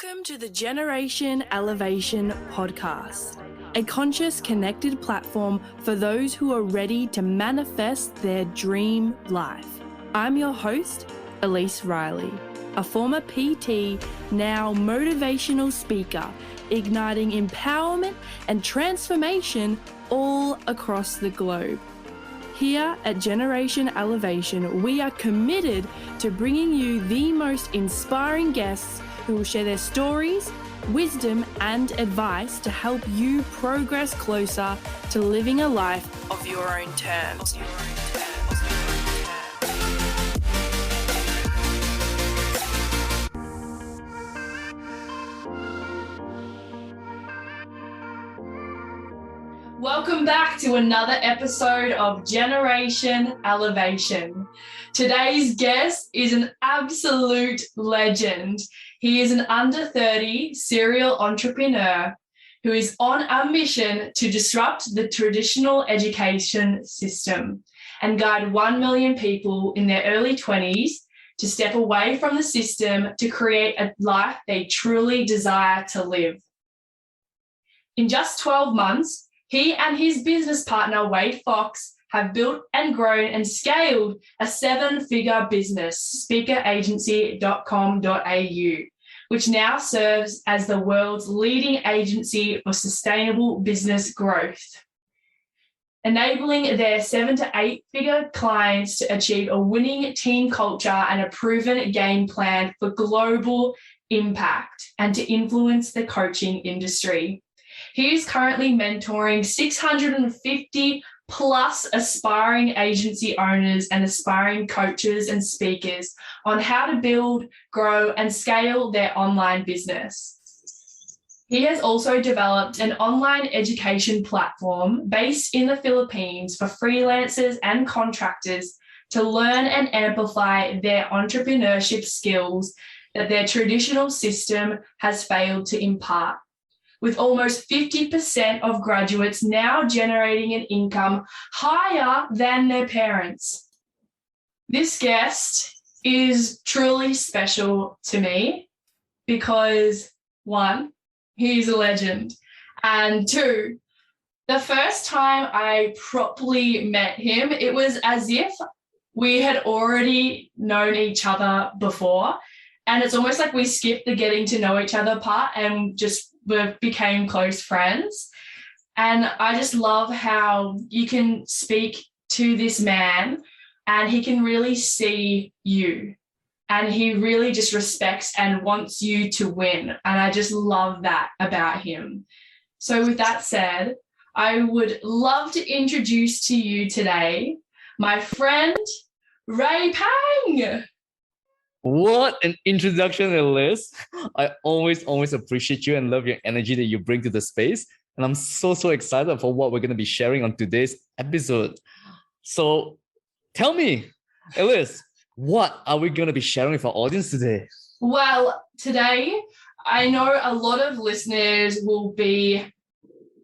Welcome to the Generation Elevation podcast, a conscious, connected platform for those who are ready to manifest their dream life. I'm your host, Elise Riley, a former PT, now motivational speaker, igniting empowerment and transformation all across the globe. Here at Generation Elevation, we are committed to bringing you the most inspiring guests who will share their stories, wisdom, and advice to help you progress closer to living a life of your own terms. Welcome back to another episode of Generation Elevation. Today's guest is an absolute legend. He is an under 30 serial entrepreneur who is on a mission to disrupt the traditional education system and guide 1 million people in their early 20s to step away from the system to create a life they truly desire to live. In just 12 months, he and his business partner, Wade Fox, have built and grown and scaled a 7-figure business, speakeragency.com.au, which now serves as the world's leading agency for sustainable business growth, enabling their 7 to 8-figure clients to achieve a winning team culture and a proven game plan for global impact and to influence the coaching industry. He is currently mentoring 650 plus aspiring agency owners and aspiring coaches and speakers on how to build, grow, and scale their online business. He has also developed an online education platform based in the Philippines for freelancers and contractors to learn and amplify their entrepreneurship skills that their traditional system has failed to impart, with almost 50% of graduates now generating an income higher than their parents. This guest is truly special to me because, one, he's a legend, and two, the first time I properly met him, it was as if we had already known each other before, and it's almost like we skipped the getting to know each other part and just became close friends. And I just love how you can speak to this man and he can really see you and he really just respects and wants you to win. And I just love that about him. So with that said, I would love to introduce to you today my friend, Ray Pang. What an introduction, Liz. I always appreciate you and love your energy that you bring to the space. And I'm so excited for what we're going to be sharing on today's episode. So tell me, Liz, what are we going to be sharing with our audience today? Well, today, I know a lot of listeners will be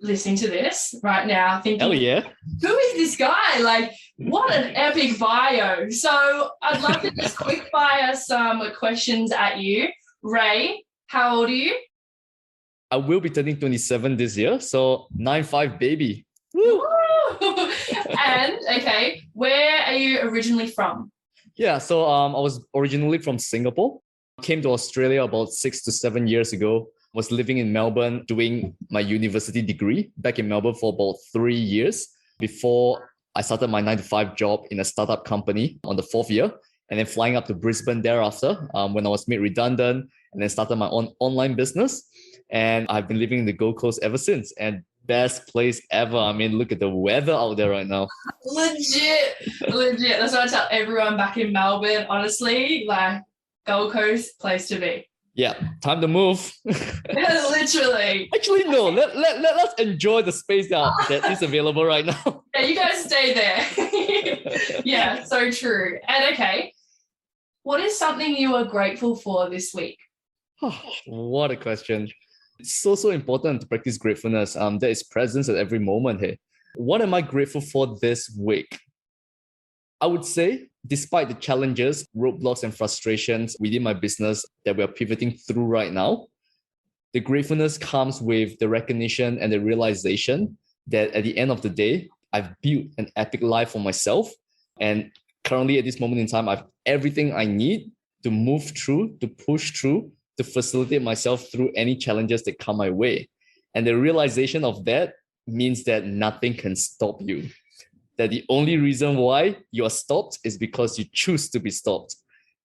listening to this right now thinking, hell yeah, who is this guy? Like, what an epic bio. So I'd love to just quick fire some questions at you. Ray, how old are you? I will be turning 27 this year, so 9'5" baby. Woo! And, okay, where are you originally from? Yeah, so I was originally from Singapore. Came to Australia about 6 to 7 years ago. Was living in Melbourne doing my university degree back in Melbourne for about 3 years before I started my 9-to-5 job in a startup company on the 4th year, and then flying up to Brisbane thereafter when I was made redundant, and then started my own online business. And I've been living in the Gold Coast ever since, and best place ever. I mean, look at the weather out there right now. Legit. That's what I tell everyone back in Melbourne. Honestly, like, Gold Coast, place to be. Yeah, time to move. Literally. Actually, no. Let's enjoy the space that is available right now. Yeah, you guys stay there. Yeah, so true. And okay, what is something you are grateful for this week? What a question. It's so important to practice gratefulness. There is presence at every moment here. What am I grateful for this week? I would say, despite the challenges, roadblocks, and frustrations within my business that we're pivoting through right now, the gratefulness comes with the recognition and the realization that at the end of the day, I've built an epic life for myself. And currently at this moment in time, I've everything I need to move through, to push through, to facilitate myself through any challenges that come my way. And the realization of that means that nothing can stop you. That the only reason why you are stopped is because you choose to be stopped.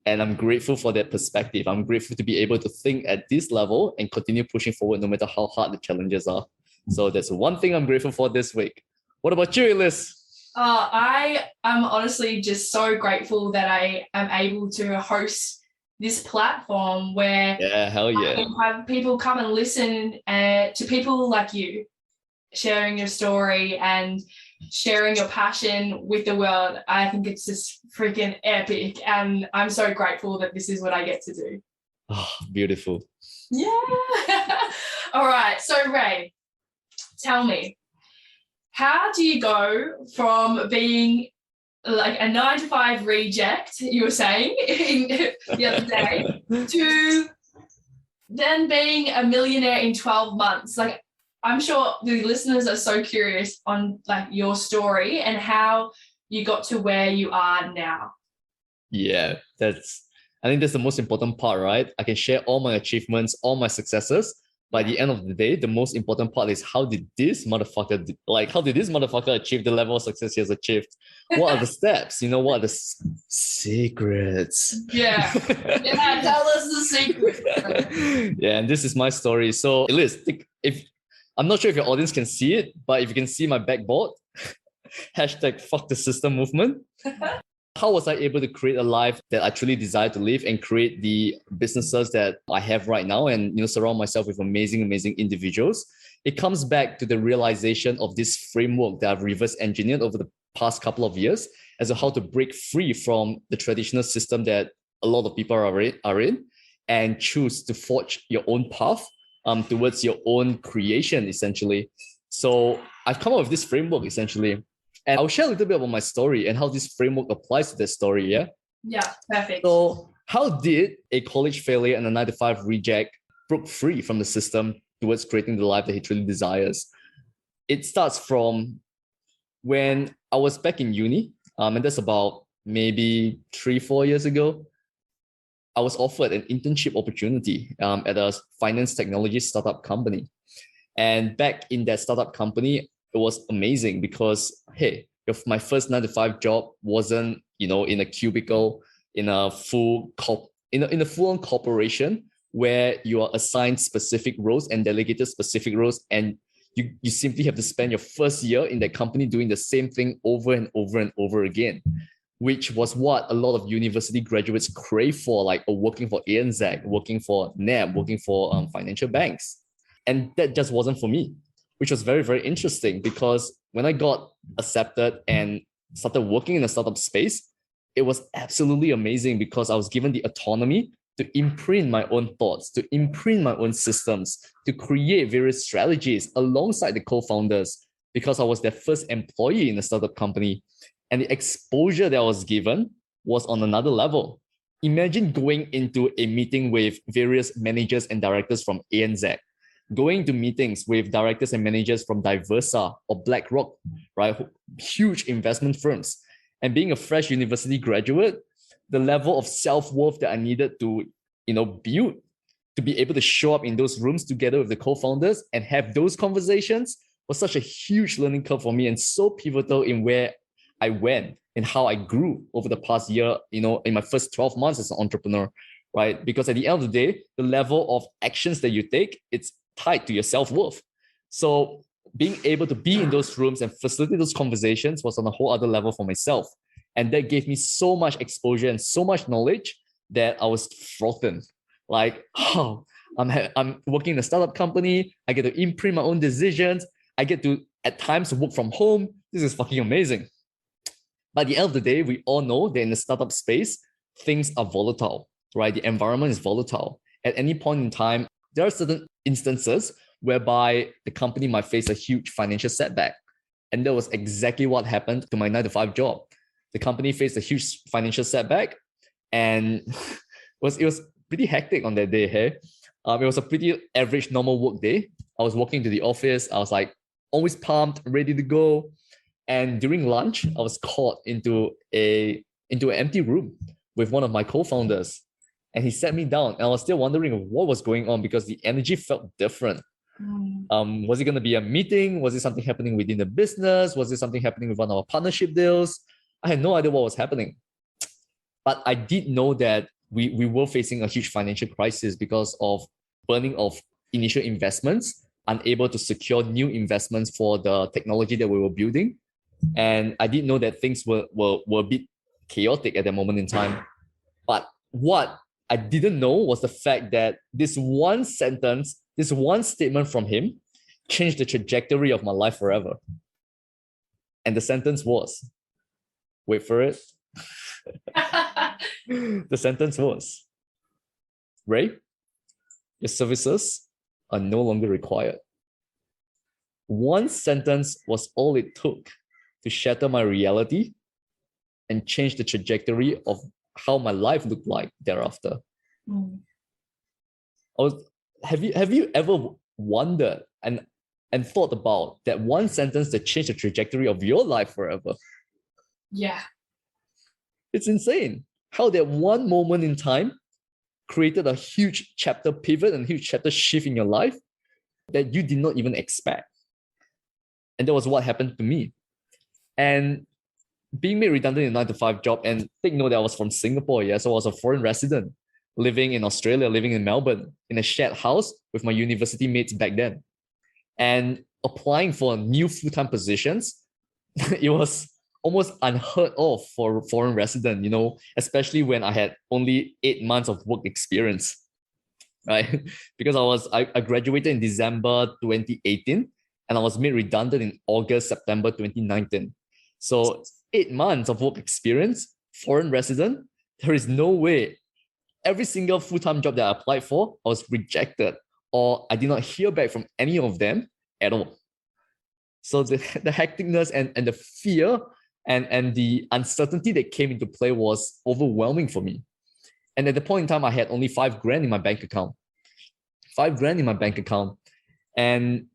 And I'm grateful for that perspective. I'm grateful to be able to think at this level and continue pushing forward no matter how hard the challenges are. So that's one thing I'm grateful for this week. What about you, Elise? I am honestly just so grateful that I am able to host this platform where hell yeah. I can have people come and listen to people like you, sharing your story and sharing your passion with the world. I think it's just freaking epic, and I'm so grateful that this is what I get to do. Oh, beautiful. Yeah. All right. So Ray, tell me, how do you go from being like a 9-to-5 reject, you were saying the other day, to then being a millionaire in 12 months? Like, I'm sure the listeners are so curious on like your story and how you got to where you are now. Yeah, I think that's the most important part, right? I can share all my achievements, all my successes. By the end of the day, the most important part is how did this motherfucker achieve the level of success he has achieved? What are the steps? What are the secrets? Yeah. Yeah, tell us the secret. Yeah, and this is my story. So, Elise, if I'm not sure if your audience can see it, but if you can see my backboard, hashtag fuck the system movement. How was I able to create a life that I truly desire to live and create the businesses that I have right now and surround myself with amazing individuals? It comes back to the realization of this framework that I've reverse engineered over the past couple of years as to how to break free from the traditional system that a lot of people are in and choose to forge your own path towards your own creation, essentially. So I've come up with this framework, essentially. And I'll share a little bit about my story and how this framework applies to that story, yeah? Yeah, perfect. So how did a college failure and a 9-to-5 reject broke free from the system towards creating the life that he truly desires? It starts from when I was back in uni, and that's about maybe 3-4 years ago. I was offered an internship opportunity at a finance technology startup company. And back in that startup company, it was amazing because, hey, my first 9-to-5 job wasn't, in a cubicle, in a full-on corporation where you are assigned specific roles and delegated specific roles, and you simply have to spend your first year in that company doing the same thing over and over and over again, which was what a lot of university graduates crave for, like working for ANZ, working for NAB, working for financial banks. And that just wasn't for me, which was very, very interesting because when I got accepted and started working in the startup space, it was absolutely amazing because I was given the autonomy to imprint my own thoughts, to imprint my own systems, to create various strategies alongside the co-founders because I was their first employee in a startup company. And the exposure that I was given was on another level. Imagine going into a meeting with various managers and directors from ANZ, going to meetings with directors and managers from Diversa or BlackRock, right? Huge investment firms. And being a fresh university graduate, the level of self-worth that I needed to, build to be able to show up in those rooms together with the co-founders and have those conversations was such a huge learning curve for me and so pivotal in where I went and how I grew over the past year, in my first 12 months as an entrepreneur, right? Because at the end of the day, the level of actions that you take, it's tied to your self-worth. So being able to be in those rooms and facilitate those conversations was on a whole other level for myself. And that gave me so much exposure and so much knowledge that I was frothing. Like, I'm working in a startup company. I get to imprint my own decisions. I get to, at times, work from home. This is fucking amazing. But at the end of the day, we all know that in the startup space, things are volatile, right? The environment is volatile. At any point in time, there are certain instances whereby the company might face a huge financial setback. And that was exactly what happened to my 9-to-5 job. The company faced a huge financial setback and it was pretty hectic on that day. Hey? It was a pretty average, normal work day. I was walking to the office. I was like always pumped, ready to go. And during lunch, I was caught into an empty room with one of my co-founders. And he sat me down. And I was still wondering what was going on because the energy felt different. Was it going to be a meeting? Was it something happening within the business? Was it something happening with one of our partnership deals? I had no idea what was happening. But I did know that we were facing a huge financial crisis because of burning of initial investments, unable to secure new investments for the technology that we were building. And I did know that things were a bit chaotic at that moment in time. But what I didn't know was the fact that this one sentence, this one statement from him changed the trajectory of my life forever. And the sentence was, wait for it. The sentence was, Ray, your services are no longer required. One sentence was all it took to shatter my reality and change the trajectory of how my life looked like thereafter. Have you ever wondered and thought about that one sentence that changed the trajectory of your life forever? Yeah. It's insane how that one moment in time created a huge chapter pivot and huge chapter shift in your life that you did not even expect. And that was what happened to me. And being made redundant in a 9-to-5 job, and take note that I was from Singapore, so I was a foreign resident living in Australia, living in Melbourne, in a shared house with my university mates back then. And applying for new full-time positions, it was almost unheard of for a foreign resident, especially when I had only 8 months of work experience, right? Because I graduated in December 2018 and I was made redundant in August, September 2019. So 8 months of work experience, foreign resident, there is no way. Every single full-time job that I applied for, I was rejected, or I did not hear back from any of them at all. So the hecticness and the fear and the uncertainty that came into play was overwhelming for me. And at the point in time, I had only $5,000 in my bank account. $5,000 in my bank account. And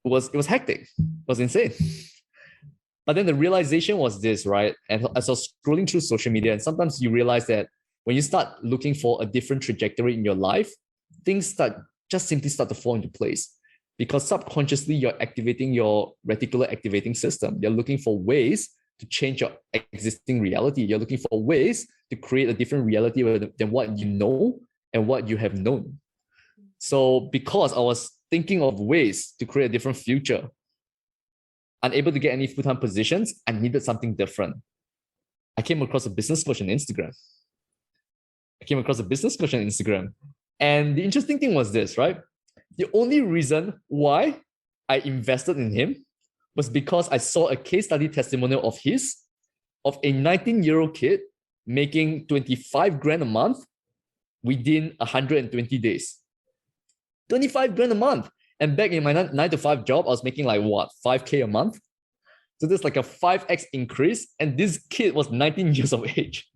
it was hectic. It was insane. But then the realization was this, right? And as I was scrolling through social media, and sometimes you realize that when you start looking for a different trajectory in your life, things simply start to fall into place. Because subconsciously, you're activating your reticular activating system. You're looking for ways to change your existing reality. You're looking for ways to create a different reality than what you know and what you have known. So because I was thinking of ways to create a different future, unable to get any full-time positions, I needed something different. I came across a business coach on Instagram. And the interesting thing was this, right? The only reason why I invested in him was because I saw a case study testimonial of his, of a 19-year-old kid making $25,000 a month within 120 days. $25,000 a month. And back in my 9-to-5 job, I was making like what, $5,000 a month? So there's like a 5x increase. And this kid was 19 years of age.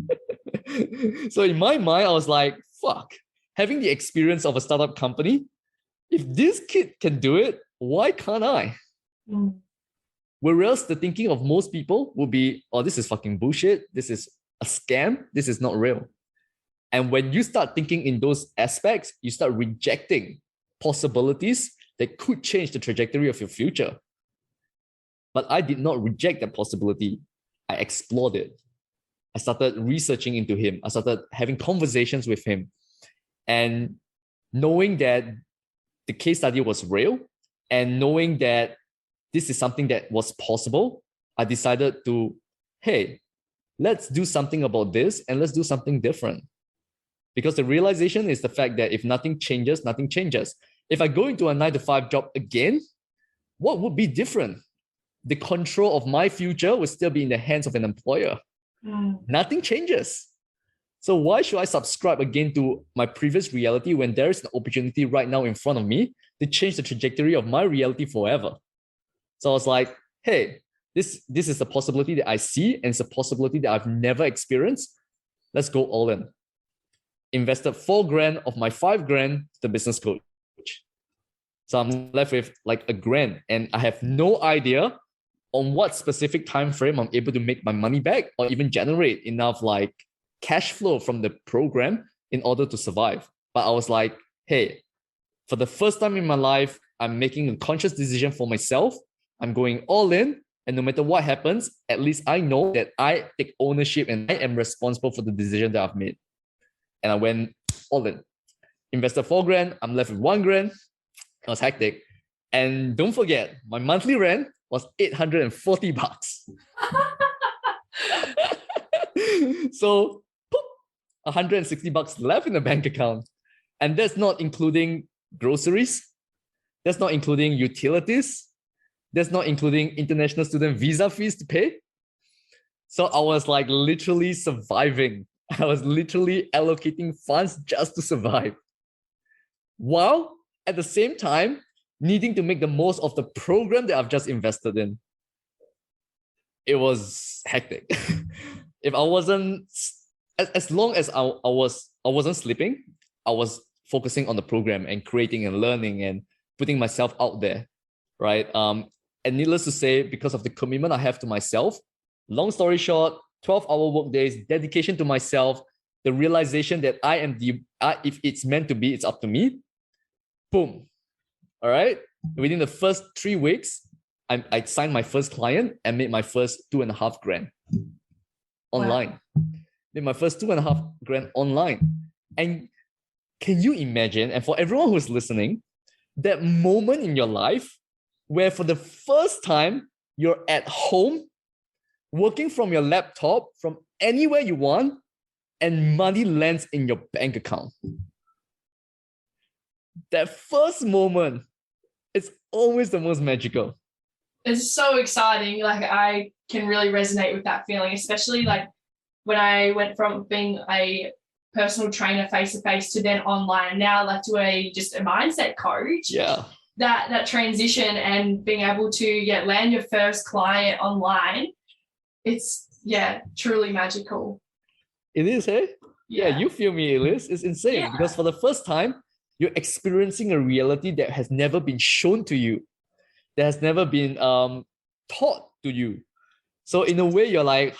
So in my mind, I was like, fuck, having the experience of a startup company, if this kid can do it, why can't I? Whereas the thinking of most people would be, oh, this is fucking bullshit. This is a scam. This is not real. And when you start thinking in those aspects, you start rejecting possibilities that could change the trajectory of your future. But I did not reject that possibility. I explored it. I started researching into him. I started having conversations with him. And knowing that the case study was real and knowing that this is something that was possible, I decided to, hey, let's do something about this and let's do something different. Because the realization is the fact that if nothing changes, nothing changes. If I go into a 9-to-5 job again, what would be different? The control of my future will still be in the hands of an employer. Nothing changes. So why should I subscribe again to my previous reality when there is an opportunity right now in front of me to change the trajectory of my reality forever? So I was like, hey, this is a possibility that I see and it's a possibility that I've never experienced. Let's go all in. invested 4 grand of my 5 grand to the business coach. So I'm left with like a grand, and I have no idea on what specific time frame I'm able to make my money back or even generate enough like cash flow from the program in order to survive. But I was like, hey, for the first time in my life, I'm making a conscious decision for myself. I'm going all in. And no matter what happens, at least I know that I take ownership and I am responsible for the decision that I've made. And I went all in. Invested 4 grand. I'm left with 1 grand. It was hectic. And don't forget, my monthly rent was $840. So, poop, $160 left in the bank account. And that's not including groceries. That's not including utilities. That's not including international student visa fees to pay. So I was like literally surviving. I was literally allocating funds just to survive. While at the same time, needing to make the most of the program that I've just invested in. It was hectic. If I wasn't, as long as I wasn't sleeping, I was focusing on the program and creating and learning and putting myself out there, right? And needless to say, because of the commitment I have to myself, long story short, 12-hour work days, dedication to myself, the realization that I am if it's meant to be, it's up to me. Boom. All right. Within the first 3 weeks, I signed my first client and made my first 2.5 grand online. Wow. Made my first 2.5 grand online. And can you imagine? And for everyone who's listening, that moment in your life where for the first time you're at home, working from your laptop from anywhere you want, and money lands in your bank account. That first moment, it's always the most magical. It's so exciting. Like I can really resonate with that feeling, especially like when I went from being a personal trainer face-to-face to then online, now like to a mindset coach. Yeah. That transition and being able to land your first client online, it's truly magical. It is, hey? Yeah, you feel me, Elise. It's insane because for the first time, you're experiencing a reality that has never been shown to you, that has never been taught to you. So in a way, you're like,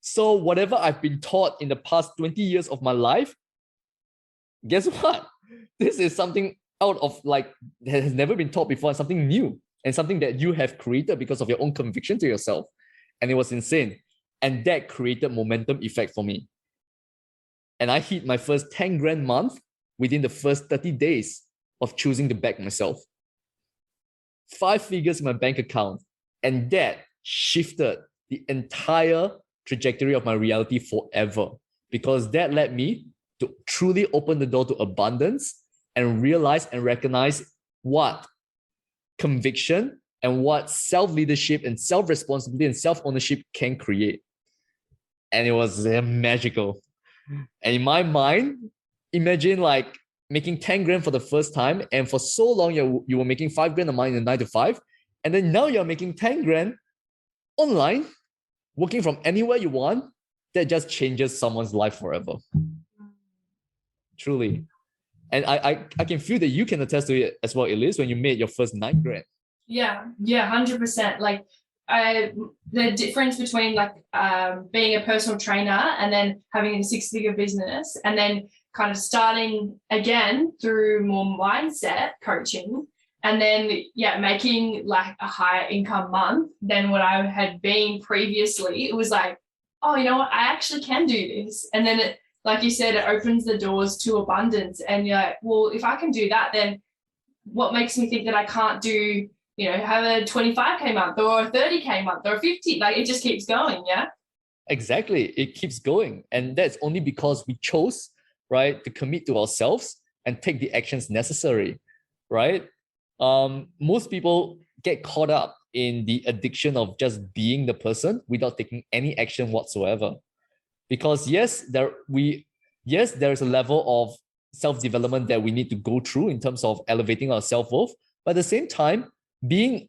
so whatever I've been taught in the past 20 years of my life, guess what? This is something out of like that has never been taught before, something new and something that you have created because of your own conviction to yourself. And it was insane. And that created momentum effect for me. And I hit my first 10 grand month within the first 30 days of choosing to back myself. 5 figures in my bank account. And that shifted the entire trajectory of my reality forever, because that led me to truly open the door to abundance and realize and recognize what conviction and what self-leadership and self-responsibility and self-ownership can create. And it was magical. And in my mind, imagine like making 10 grand for the first time, and for so long you were making 5 grand a month in a 9 to 5, and then now you're making 10 grand online, working from anywhere you want. That just changes someone's life forever. Truly. And I can feel that you can attest to it as well, Elise, when you made your first 9 grand. Yeah, 100%. Like the difference between like being a personal trainer and then having a 6-figure business and then kind of starting again through more mindset coaching and then making like a higher income month than what I had been previously. It was like, oh, you know what, I actually can do this. And then it, like you said, it opens the doors to abundance. And you're like, well, if I can do that, then what makes me think that I can't do, have a 25K month or a 30K month or a 50? Like it just keeps going. Yeah. Exactly. It keeps going. And that's only because we chose, right, to commit to ourselves and take the actions necessary, right? Most people get caught up in the addiction of just being the person without taking any action whatsoever. Because yes, there is a level of self-development that we need to go through in terms of elevating our self-worth. But at the same time, being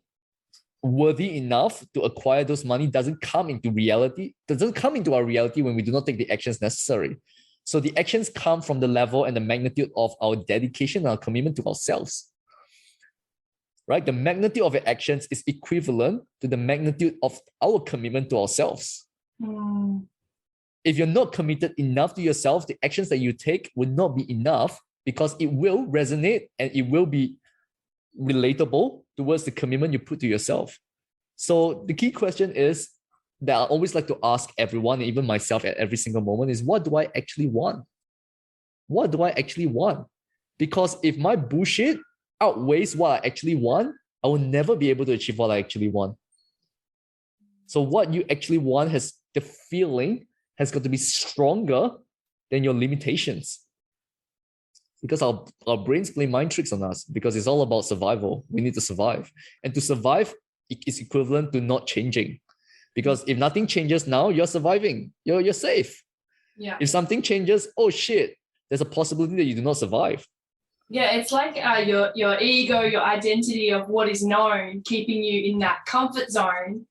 worthy enough to acquire those money doesn't come into our reality when we do not take the actions necessary. So the actions come from the level and the magnitude of our dedication and our commitment to ourselves. Right? The magnitude of your actions is equivalent to the magnitude of our commitment to ourselves. If you're not committed enough to yourself, the actions that you take will not be enough because it will resonate and it will be relatable towards the commitment you put to yourself. So the key question is that I always like to ask everyone, even myself at every single moment, is what do I actually want? What do I actually want? Because if my bullshit outweighs what I actually want, I will never be able to achieve what I actually want. So what you actually want has the feeling has got to be stronger than your limitations. Because our brains play mind tricks on us because it's all about survival. We need to survive. And to survive is equivalent to not changing. Because if nothing changes now, you're surviving. You're safe. Yeah. If something changes, oh shit, there's a possibility that you do not survive. Yeah, it's like your ego, your identity of what is known, keeping you in that comfort zone.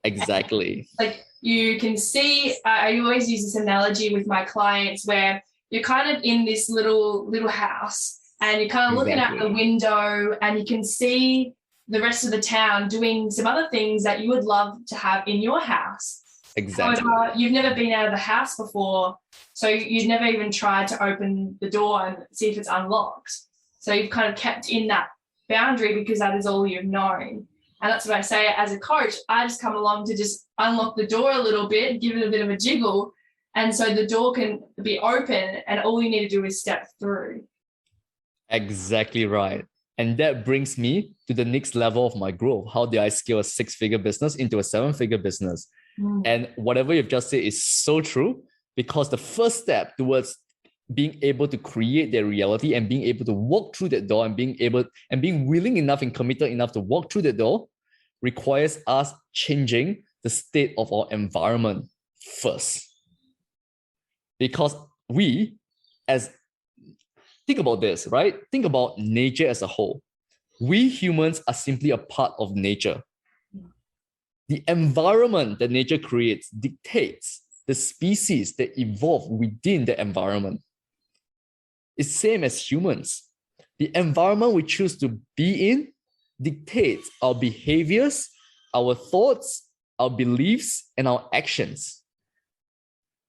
Exactly. Like you can see, I always use this analogy with my clients where you're kind of in this little house and you're kind of looking out the window and you can see the rest of the town doing some other things that you would love to have in your house. Exactly. However, you've never been out of the house before, so you've never even tried to open the door and see if it's unlocked. So you've kind of kept in that boundary because that is all you've known. And that's what I say as a coach. I just come along to just unlock the door a little bit, give it a bit of a jiggle, and so the door can be open and all you need to do is step through. Exactly right. And that brings me to the next level of my growth. How did I scale a 6-figure business into a 7-figure business? And whatever you've just said is so true because the first step towards being able to create their reality and being able to walk through that door and being willing enough and committed enough to walk through the door requires us changing the state of our environment first. Because think about this, right? Think about nature as a whole. We humans are simply a part of nature. The environment that nature creates dictates the species that evolve within the environment. It's same as humans. The environment we choose to be in dictates our behaviors, our thoughts, our beliefs, and our actions.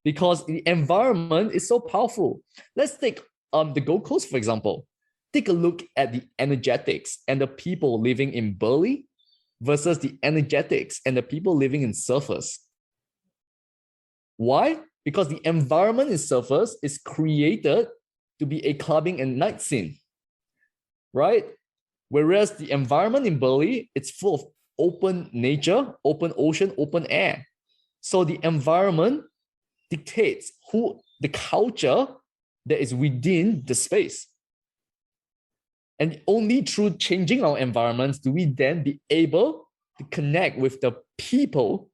Because the environment is so powerful. Let's take the Gold Coast, for example. Take a look at the energetics and the people living in Burleigh versus the energetics and the people living in Surfers. Why? Because the environment in Surfers is created to be a clubbing and night scene, right? Whereas the environment in Burleigh, it's full of open nature, open ocean, open air. So the environment dictates the culture that is within the space. And only through changing our environments do we then be able to connect with the people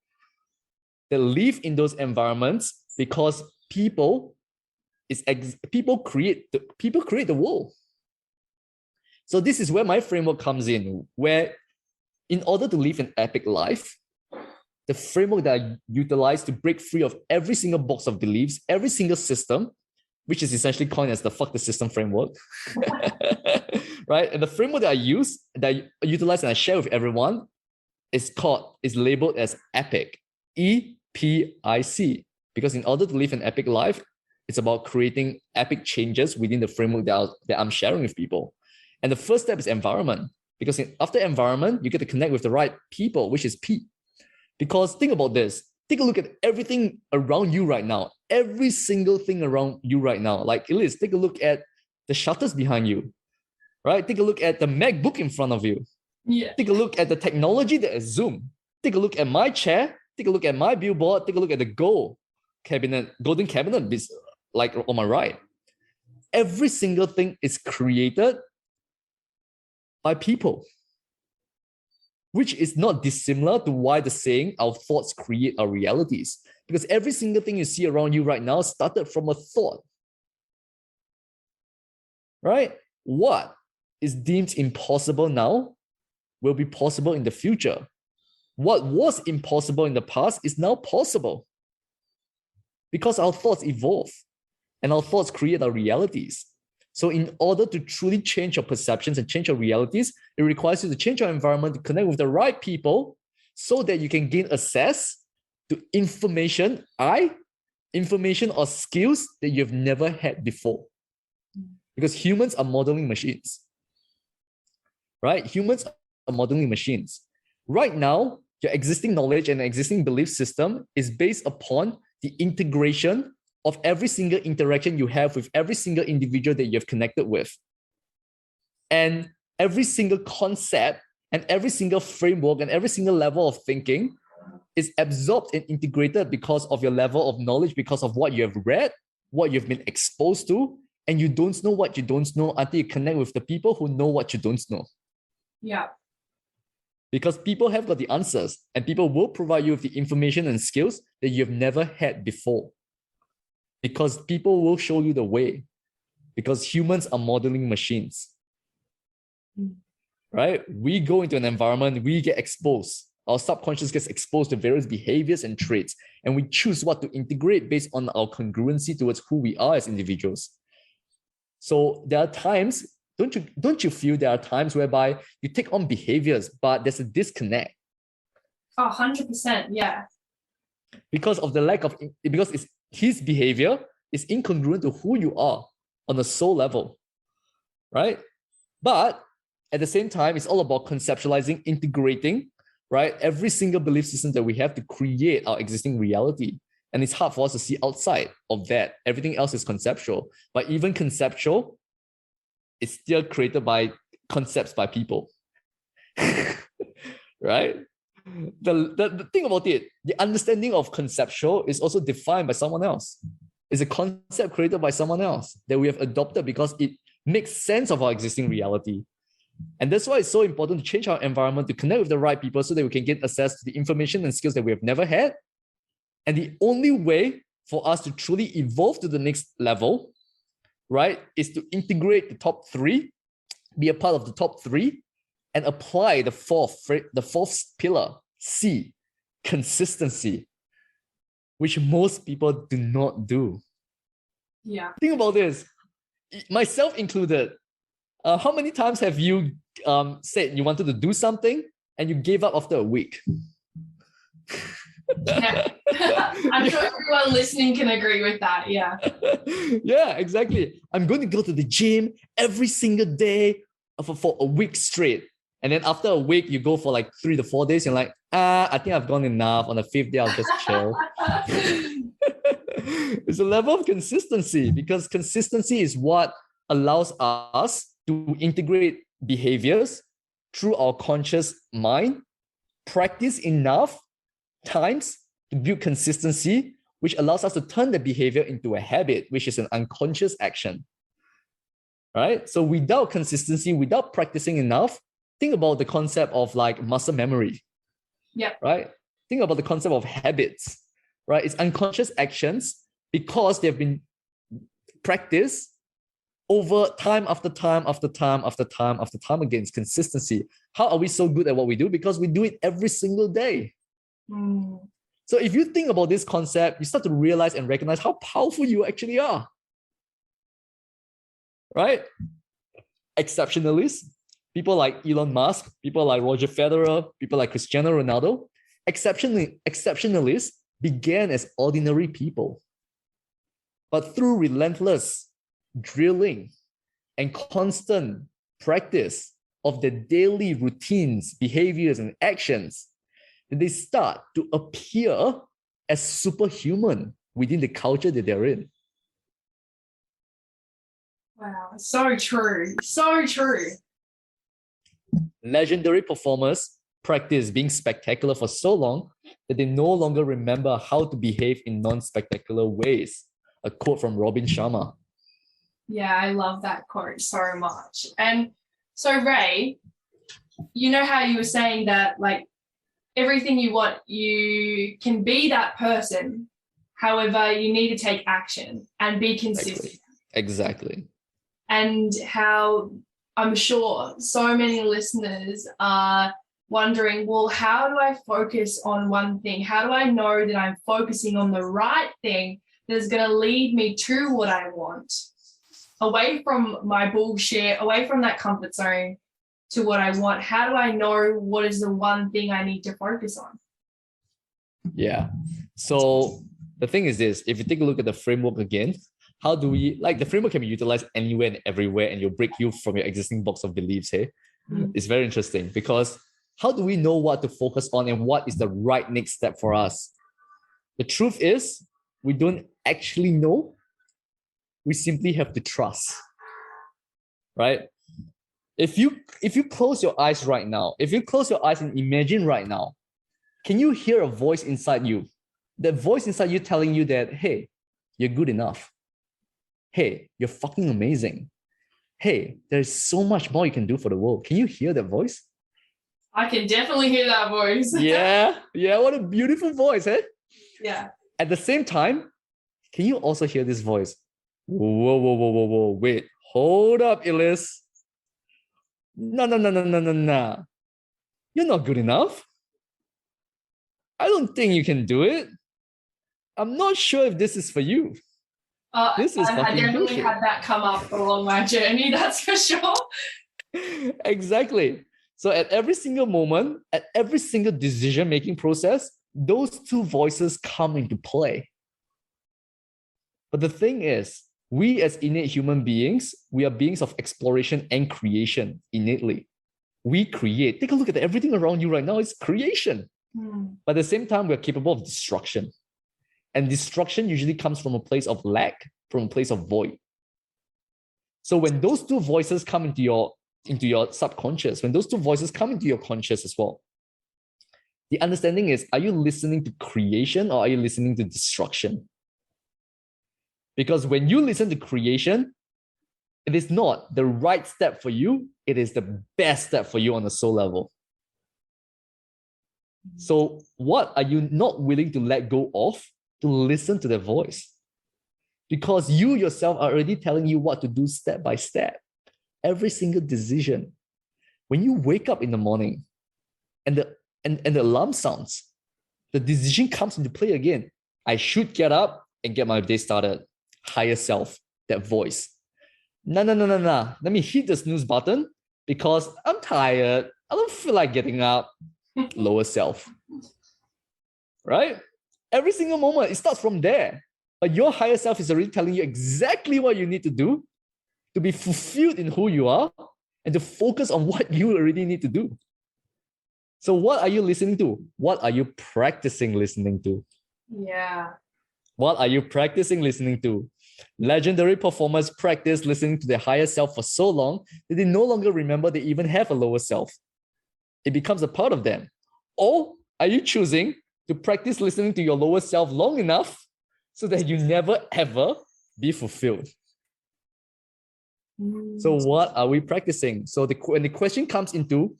that live in those environments because people create the world. So this is where my framework comes in, where in order to live an epic life, the framework that I utilize to break free of every single box of beliefs, every single system, which is essentially coined as the fuck the system framework, right? And the framework that I utilize and I share with everyone is labeled as EPIC, EPIC, because in order to live an epic life, it's about creating epic changes within the framework that I'm sharing with people. And the first step is environment, because after environment, you get to connect with the right people, which is P. Because think about this. Take a look at everything around you right now. Every single thing around you right now. Like Elise, take a look at the shutters behind you, right? Take a look at the MacBook in front of you. Yeah. Take a look at the technology that is Zoom. Take a look at my chair. Take a look at my billboard. Take a look at the golden cabinet, like on my right. Every single thing is created by people, which is not dissimilar to why the saying our thoughts create our realities. Because every single thing you see around you right now started from a thought, right? What is deemed impossible now will be possible in the future. What was impossible in the past is now possible because our thoughts evolve. and our thoughts create our realities. So in order to truly change your perceptions and change your realities, it requires you to change your environment, to connect with the right people so that you can gain access to information or skills that you've never had before. Because humans are modeling machines, right? Humans are modeling machines. Right now, your existing knowledge and existing belief system is based upon the integration of every single interaction you have with every single individual that you've connected with. And every single concept and every single framework and every single level of thinking is absorbed and integrated because of your level of knowledge, because of what you have read, what you've been exposed to, and you don't know what you don't know until you connect with the people who know what you don't know. Yeah. Because people have got the answers, and people will provide you with the information and skills that you've never had before. Because people will show you the way. Because humans are modeling machines. Right? We go into an environment, we get exposed. Our subconscious gets exposed to various behaviors and traits, and we choose what to integrate based on our congruency towards who we are as individuals. So there are times, don't you feel there are times whereby you take on behaviors, but there's a disconnect? Oh, 100%, yeah. Because of the lack of, because his behavior is incongruent to who you are on a soul level, right? But at the same time, it's all about conceptualizing, integrating, right? Every single belief system that we have to create our existing reality. And it's hard for us to see outside of that. Everything else is conceptual. But even conceptual is still created by concepts by people. Right? The thing about it, the understanding of conceptual is also defined by someone else. It's a concept created by someone else that we have adopted because it makes sense of our existing reality. And that's why it's so important to change our environment, to connect with the right people so that we can get access to the information and skills that we have never had. And the only way for us to truly evolve to the next level, right, is to integrate the top three, be a part of the top three, and apply the fourth pillar, C, consistency, which most people do not do. Yeah. Think about this, myself included. How many times have you said you wanted to do something and you gave up after a week? Yeah. I'm sure everyone listening can agree with that. Yeah. Yeah, exactly. I'm going to go to the gym every single day for a week straight. And then after a week, you go for like 3 to 4 days. You're like, I think I've gone enough. On the 5th day, I'll just chill. It's a level of consistency, because consistency is what allows us to integrate behaviors through our conscious mind, practice enough times to build consistency, which allows us to turn the behavior into a habit, which is an unconscious action. Right? So without consistency, without practicing enough, think about the concept of like muscle memory. Yeah. Right? Think about the concept of habits. Right? It's unconscious actions because they've been practiced over time after time after time after time after time again. It's consistency. How are we so good at what we do? Because we do it every single day. So if you think about this concept, you start to realize and recognize how powerful you actually are. Right? Exceptionalists, people like Elon Musk, people like Roger Federer, people like Cristiano Ronaldo, exceptionalists began as ordinary people. But through relentless drilling and constant practice of their daily routines, behaviors, and actions, they start to appear as superhuman within the culture that they're in. Wow, so true. So true. Legendary performers practice being spectacular for so long that they no longer remember how to behave in non-spectacular ways. A quote from Robin Sharma. Yeah, I love that quote so much. And so, Ray, you know how you were saying that, like, everything you want, you can be that person. However, you need to take action and be consistent. Exactly. And how I'm sure so many listeners are wondering, well, how do I focus on one thing? How do I know that I'm focusing on the right thing? that's going to lead me to what I want, away from my bullshit, away from that comfort zone to what I want? How do I know what is the one thing I need to focus on? Yeah. So the thing is this, if you take a look at the framework again, how do we, like, the framework can be utilized anywhere and everywhere, and you'll break you from your existing box of beliefs, hey? It's very interesting because how do we know what to focus on and what is the right next step for us? The truth is, we don't actually know. We simply have to trust, right? If you close your eyes right now, if you close your eyes and imagine right now, can you hear a voice inside you? That voice inside you telling you that, hey, you're good enough. Hey, you're fucking amazing. Hey, there's so much more you can do for the world. Can you hear that voice? I can definitely hear that voice. Yeah, what a beautiful voice, eh? Yeah. At the same time, can you also hear this voice? Whoa, wait, hold up, Ellis. No. You're not good enough. I don't think you can do it. I'm not sure if this is for you. This is I fucking definitely bullshit. had that come up along my journey, that's for sure. Exactly. So at every single moment, at every single decision-making process, those two voices come into play. But the thing is, we as innate human beings, we are beings of exploration and creation innately. We create. Take a look at everything around you right now. It's creation. But at the same time, we're capable of destruction. And destruction usually comes from a place of lack, from a place of void. So when those two voices come into your subconscious, when those two voices come into your conscious as well, the understanding is, are you listening to creation or are you listening to destruction? Because when you listen to creation, it is not the right step for you. It is the best step for you on a soul level. So what are you not willing to let go of to listen to the voice? Because you yourself are already telling you what to do step by step. Every single decision. When you wake up in the morning and the alarm sounds, the decision comes into play again. I should get up and get my day started. Higher self, that voice. No. Let me hit the snooze button because I'm tired. I don't feel like getting up. Lower self. Right? Every single moment, it starts from there. But your higher self is already telling you exactly what you need to do to be fulfilled in who you are and to focus on what you already need to do. So what are you listening to? What are you practicing listening to? Yeah. What are you practicing listening to? Legendary performers practice listening to their higher self for so long that they no longer remember they even have a lower self. It becomes a part of them. Or are you choosing to practice listening to your lower self long enough so that you never ever be fulfilled? So what are we practicing? So when the question comes into,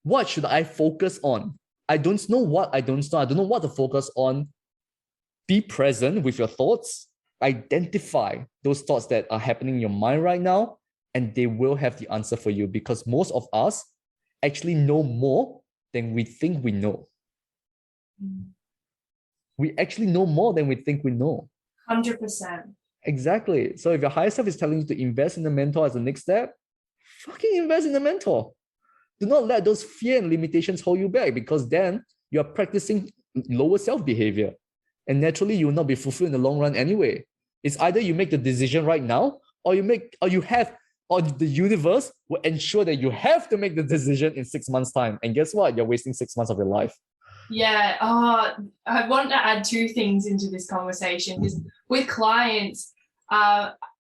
what should I focus on? I don't know what I don't know. I don't know what to focus on. Be present with your thoughts. Identify those thoughts that are happening in your mind right now, and they will have the answer for you because most of us actually know more than we think we know. We actually know more than we think we know. 100%. Exactly. So if your higher self is telling you to invest in a mentor as the next step, fucking invest in a mentor. Do not let those fear and limitations hold you back because then you're practicing lower self behavior. And naturally, you will not be fulfilled in the long run anyway. It's either you make the decision right now, or the universe will ensure that you have to make the decision in 6 months' time. And guess what? You're wasting 6 months of your life. Yeah. I want to add two things into this conversation because with clients,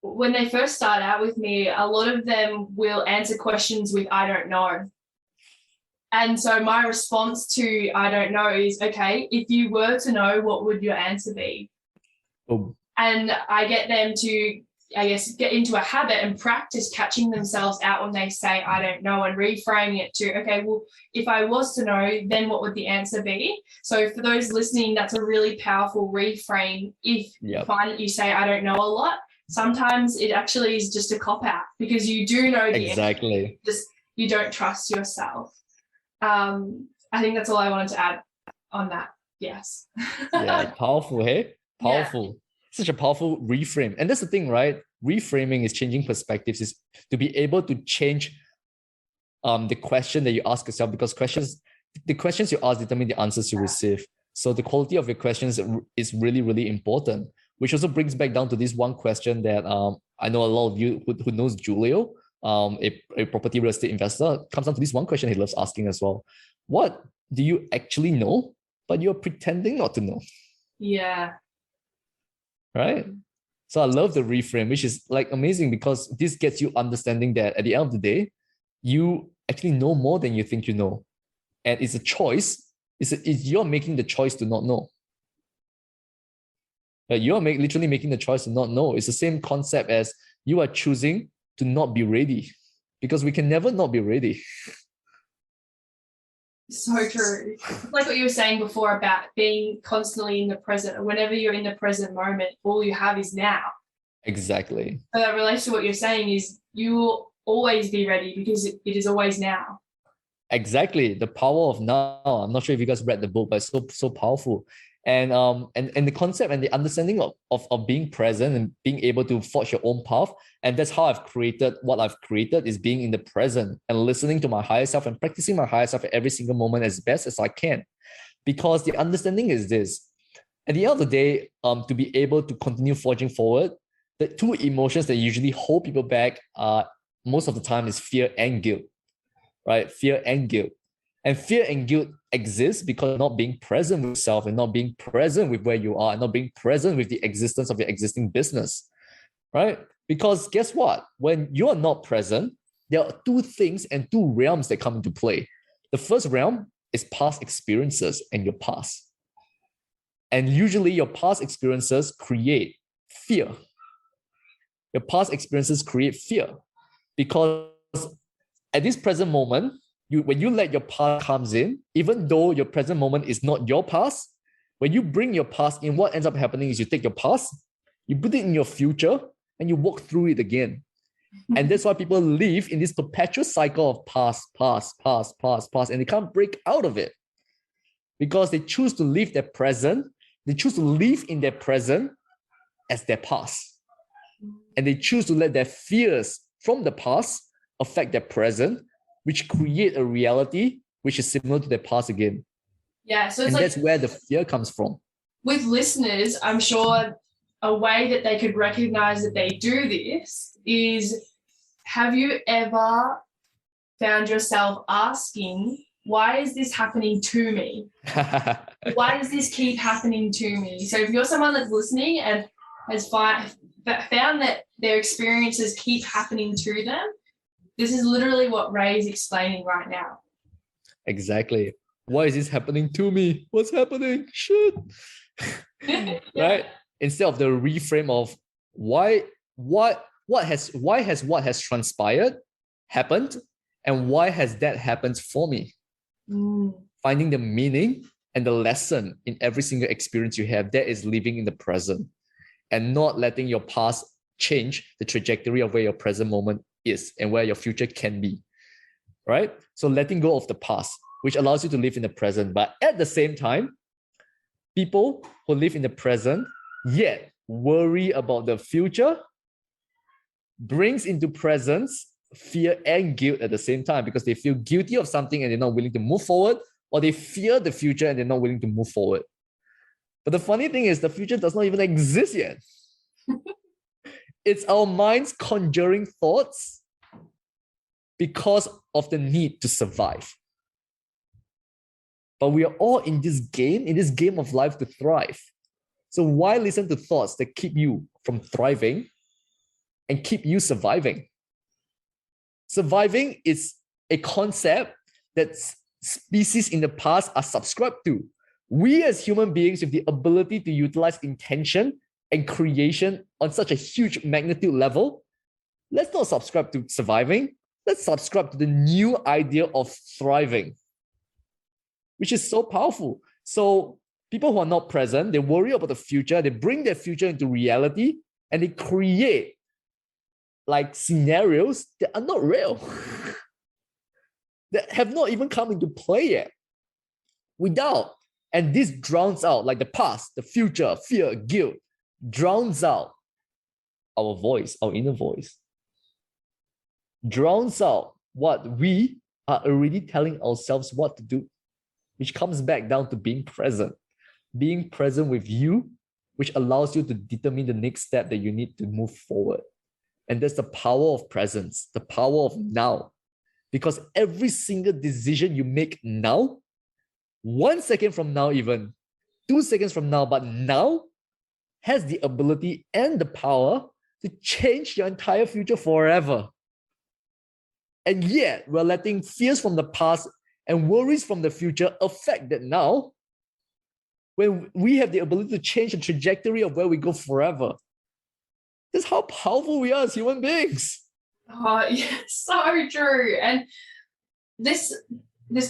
when they first start out with me, a lot of them will answer questions with, I don't know. And so my response to I don't know is, okay, if you were to know, what would your answer be? Oh. And I get them to, I guess, get into a habit and practice catching themselves out when they say, I don't know, and reframing it to, okay, well, if I was to know, then what would the answer be? So for those listening, that's a really powerful reframe. If you find that you say, I don't know a lot, sometimes it actually is just a cop-out because you do know the exactly. Answer, you don't trust yourself. I think that's all I wanted to add on that. Yes. Yeah, powerful, hey? Powerful. Such a powerful reframe. And that's the thing, right? Reframing is changing perspectives, is to be able to change the question that you ask yourself, because the questions you ask determine the answers you receive. So the quality of your questions is really, really important, which also brings back down to this one question that I know a lot of you who knows Julio, a property real estate investor, comes down to this one question he loves asking as well. What do you actually know, but you're pretending not to know? Yeah. Right? So I love the reframe, which is like amazing, because this gets you understanding that at the end of the day, you actually know more than you think you know. And it's a choice. You're making the choice to not know. You're literally making the choice to not know. It's the same concept as you are choosing to not be ready, because we can never not be ready. So true. Like what you were saying before about being constantly in the present. Whenever you're in the present moment, all you have is now. Exactly. So that relates to what you're saying is you will always be ready because it is always now. Exactly. The power of now. I'm not sure if you guys read the book, but it's so powerful. And the concept and the understanding of being present and being able to forge your own path. And that's how I've created what I've created, is being in the present and listening to my higher self and practicing my higher self at every single moment as best as I can. Because the understanding is this: at the end of the day, to be able to continue forging forward, the two emotions that usually hold people back most of the time is fear and guilt, right? Fear and guilt. And fear and guilt exist because not being present with yourself and not being present with where you are and not being present with the existence of your existing business, right? Because guess what? When you're not present, there are two things and two realms that come into play. The first realm is past experiences and your past. And usually your past experiences create fear. Your past experiences create fear because at this present moment, when you let your past comes in, even though your present moment is not your past, when you bring your past in, what ends up happening is you take your past, you put it in your future, and you walk through it again. And that's why people live in this perpetual cycle of past, and they can't break out of it because they choose to live their present. They choose to live in their present as their past. And they choose to let their fears from the past affect their present, which create a reality which is similar to their past again. Yeah, so it's that's where the fear comes from. With listeners, I'm sure a way that they could recognize that they do this is, have you ever found yourself asking, why is this happening to me? Why does this keep happening to me? So if you're someone that's listening and has found that their experiences keep happening to them, this is literally what Ray is explaining right now. Exactly. Why is this happening to me? What's happening? Shit. Yeah. Right? Instead of the reframe of why has transpired happened, and why has that happened for me? Finding the meaning and the lesson in every single experience you have, that is living in the present and not letting your past change the trajectory of where your present moment is and where your future can be, right? So letting go of the past, which allows you to live in the present. But at the same time, people who live in the present yet worry about the future brings into presence fear and guilt at the same time, because they feel guilty of something and they're not willing to move forward, or they fear the future and they're not willing to move forward. But the funny thing is, the future does not even exist yet. It's our minds conjuring thoughts because of the need to survive. But we are all in this game of life to thrive. So why listen to thoughts that keep you from thriving and keep you surviving? Surviving is a concept that species in the past are subscribed to. We as human beings with the ability to utilize intention and creation on such a huge magnitude level, let's not subscribe to surviving. Let's subscribe to the new idea of thriving, which is so powerful. So people who are not present, they worry about the future, they bring their future into reality, and they create like scenarios that are not real, that have not even come into play yet. And this drowns out like the past, the future, fear, guilt. drowns out our voice, our inner voice, drowns out what we are already telling ourselves what to do, which comes back down to being present with you, which allows you to determine the next step that you need to move forward. And that's the power of presence, the power of now. Because every single decision you make now, 1 second from now, even 2 seconds from now, but now has the ability and the power to change your entire future forever. And yet, we're letting fears from the past and worries from the future affect that now, when we have the ability to change the trajectory of where we go forever. That's how powerful we are as human beings. Oh, yeah, so true. And this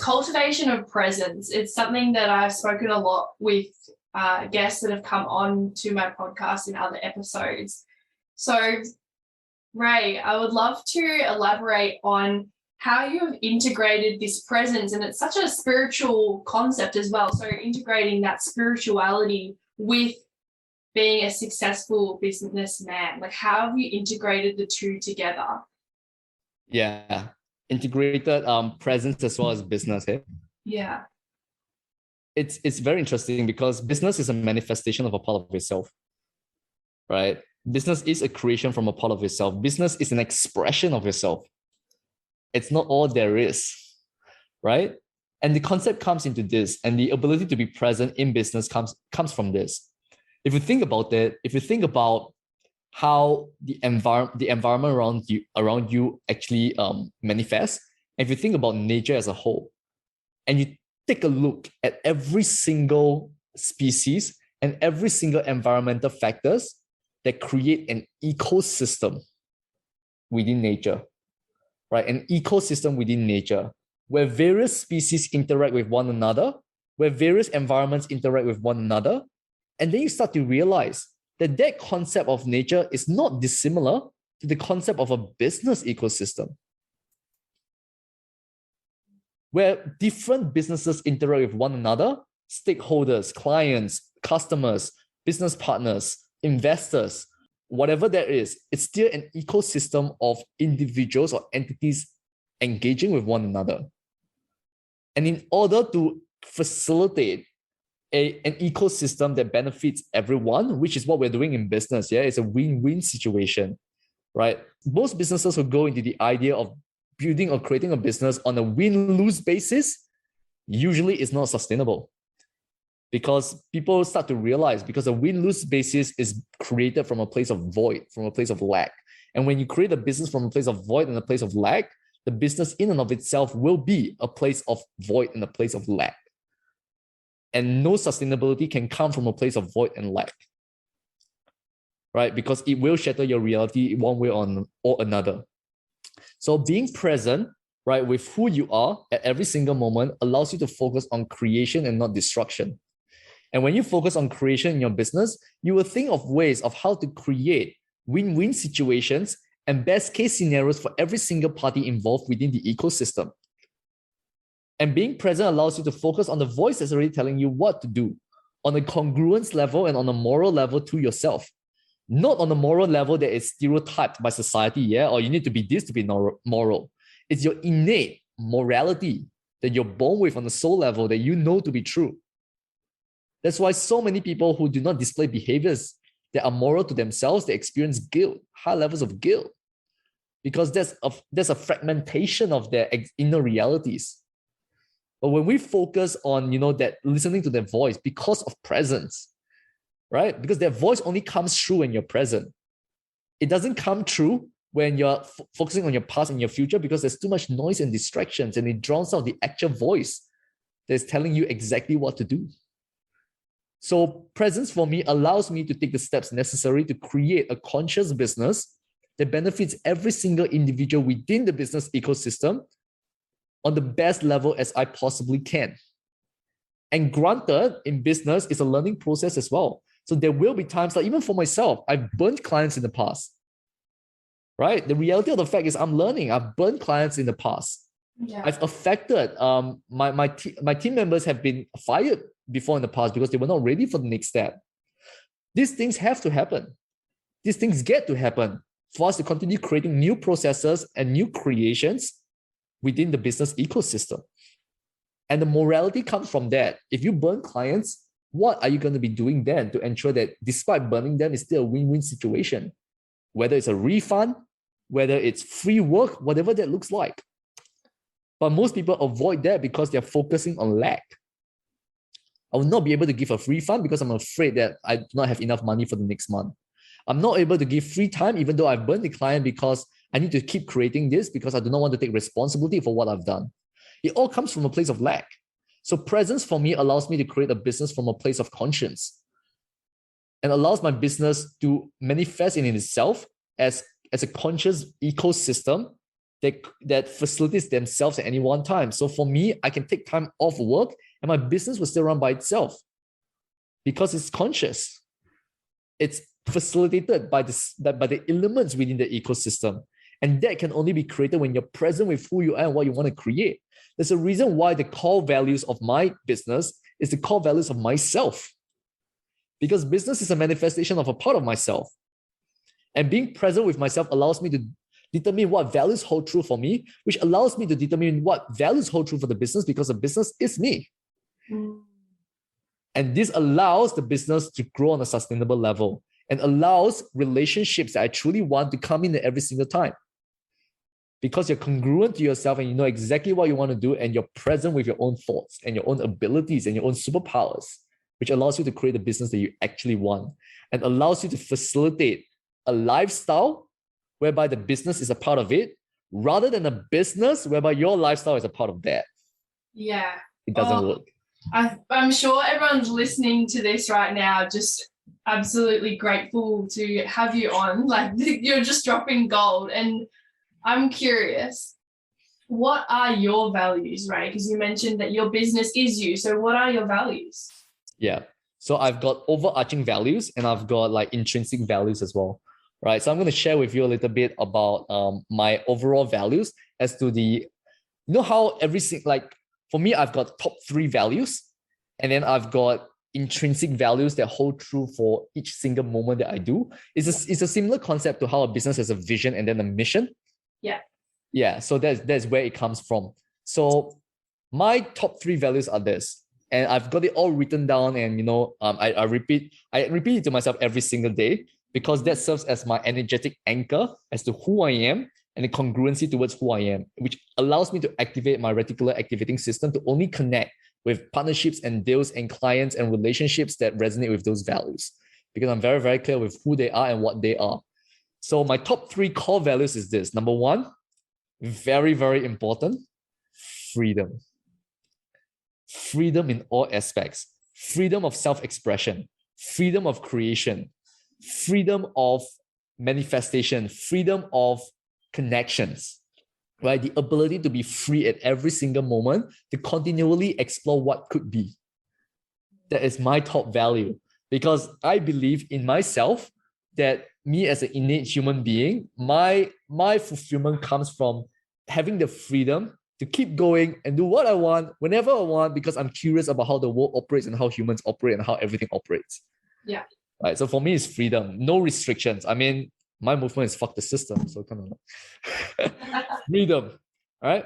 cultivation of presence, it's something that I've spoken a lot with guests that have come on to my podcast in other episodes. So, Ray, I would love to elaborate on how you have integrated this presence, and it's such a spiritual concept as well. So integrating that spirituality with being a successful businessman, like how have you integrated the two together? Yeah, integrated presence as well as business. Eh? Yeah. It's very interesting because business is a manifestation of a part of yourself, right? Business is a creation from a part of yourself. Business is an expression of yourself. It's not all there is, right? And the concept comes into this, and the ability to be present in business comes from this. If you think about it, if you think about how the environment around you actually manifests, and if you think about nature as a whole, and you take a look at every single species and every single environmental factors that create an ecosystem within nature, right? An ecosystem within nature where various species interact with one another, where various environments interact with one another. And then you start to realize that that concept of nature is not dissimilar to the concept of a business ecosystem, where different businesses interact with one another, stakeholders, clients, customers, business partners, investors, whatever there is, it's still an ecosystem of individuals or entities engaging with one another. And in order to facilitate an ecosystem that benefits everyone, which is what we're doing in business, yeah, it's a win-win situation, right? Most businesses will go into the idea of building or creating a business on a win-lose basis. Usually it's not sustainable, because people start to realize, because a win-lose basis is created from a place of void, from a place of lack. And when you create a business from a place of void and a place of lack, the business in and of itself will be a place of void and a place of lack. And no sustainability can come from a place of void and lack, right? Because it will shatter your reality one way or another. So being present, right, with who you are at every single moment allows you to focus on creation and not destruction. And when you focus on creation in your business, you will think of ways of how to create win-win situations and best case scenarios for every single party involved within the ecosystem. And being present allows you to focus on the voice that's already telling you what to do on a congruence level and on a moral level to yourself. Not on a moral level that is stereotyped by society, yeah, or you need to be this to be moral. It's your innate morality that you're born with on the soul level that you know to be true. That's why so many people who do not display behaviors that are moral to themselves, they experience guilt, high levels of guilt, because there's a fragmentation of their inner realities. But when we focus on, that listening to their voice because of presence, right? Because their voice only comes true when you're present. It doesn't come true when you're focusing on your past and your future, because there's too much noise and distractions, and it drowns out the actual voice that's telling you exactly what to do. So presence for me allows me to take the steps necessary to create a conscious business that benefits every single individual within the business ecosystem on the best level as I possibly can. And granted, in business, it's a learning process as well. So there will be times, like even for myself, I've burnt clients in the past, right? The reality of the fact is I'm learning. I've burnt clients in the past. Yeah. I've affected, my team members have been fired before in the past because they were not ready for the next step. These things have to happen. These things get to happen for us to continue creating new processes and new creations within the business ecosystem. And the morality comes from that. If you burn clients, what are you going to be doing then to ensure that despite burning them, it's still a win-win situation? Whether it's a refund, whether it's free work, whatever that looks like. But most people avoid that because they're focusing on lack. I will not be able to give a refund because I'm afraid that I do not have enough money for the next month. I'm not able to give free time even though I've burned the client because I need to keep creating this because I do not want to take responsibility for what I've done. It all comes from a place of lack. So presence for me allows me to create a business from a place of conscience and allows my business to manifest in itself as a conscious ecosystem that facilitates themselves at any one time. So for me, I can take time off work and my business will still run by itself because it's conscious. It's facilitated by the elements within the ecosystem. And that can only be created when you're present with who you are and what you want to create. There's a reason why the core values of my business is the core values of myself. Because business is a manifestation of a part of myself. And being present with myself allows me to determine what values hold true for me, which allows me to determine what values hold true for the business because the business is me. And this allows the business to grow on a sustainable level and allows relationships that I truly want to come in every single time. Because you're congruent to yourself and you know exactly what you want to do and you're present with your own thoughts and your own abilities and your own superpowers, which allows you to create the business that you actually want and allows you to facilitate a lifestyle whereby the business is a part of it rather than a business whereby your lifestyle is a part of that. Yeah. It doesn't work. I'm sure everyone's listening to this right now just absolutely grateful to have you on. Like you're just dropping gold. And I'm curious, what are your values, right? Because you mentioned that your business is you. So what are your values? Yeah. So I've got overarching values and I've got like intrinsic values as well, right? So I'm going to share with you a little bit about my overall values as to how like for me, I've got top 3 values and then I've got intrinsic values that hold true for each single moment that I do. It's a similar concept to how a business has a vision and then a mission. Yeah. Yeah. So that's where it comes from. So my top 3 values are this, and I've got it all written down. And I repeat it to myself every single day because that serves as my energetic anchor as to who I am and the congruency towards who I am, which allows me to activate my reticular activating system to only connect with partnerships and deals and clients and relationships that resonate with those values because I'm very, very clear with who they are and what they are. So my top 3 core values is this. Number 1, very, very important, freedom. Freedom in all aspects. Freedom of self-expression, freedom of creation, freedom of manifestation, freedom of connections, right? The ability to be free at every single moment to continually explore what could be. That is my top value because I believe in myself that me as an innate human being, my fulfillment comes from having the freedom to keep going and do what I want whenever I want because I'm curious about how the world operates and how humans operate and how everything operates. Yeah. Right. So for me, it's freedom, no restrictions. I mean, my movement is fuck the system. So come on. Freedom. All right.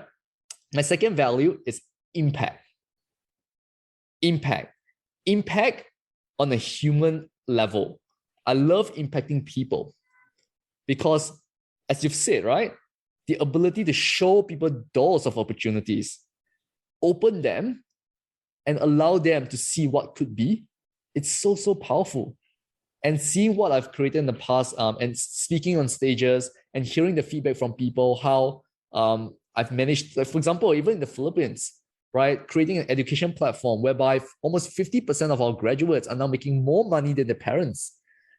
My second value is impact. Impact on a human level. I love impacting people because, as you've said, right, the ability to show people doors of opportunities, open them, and allow them to see what could be, it's so, so powerful. And seeing what I've created in the past and speaking on stages and hearing the feedback from people, how I've managed, like, for example, even in the Philippines, right, creating an education platform whereby almost 50% of our graduates are now making more money than their parents.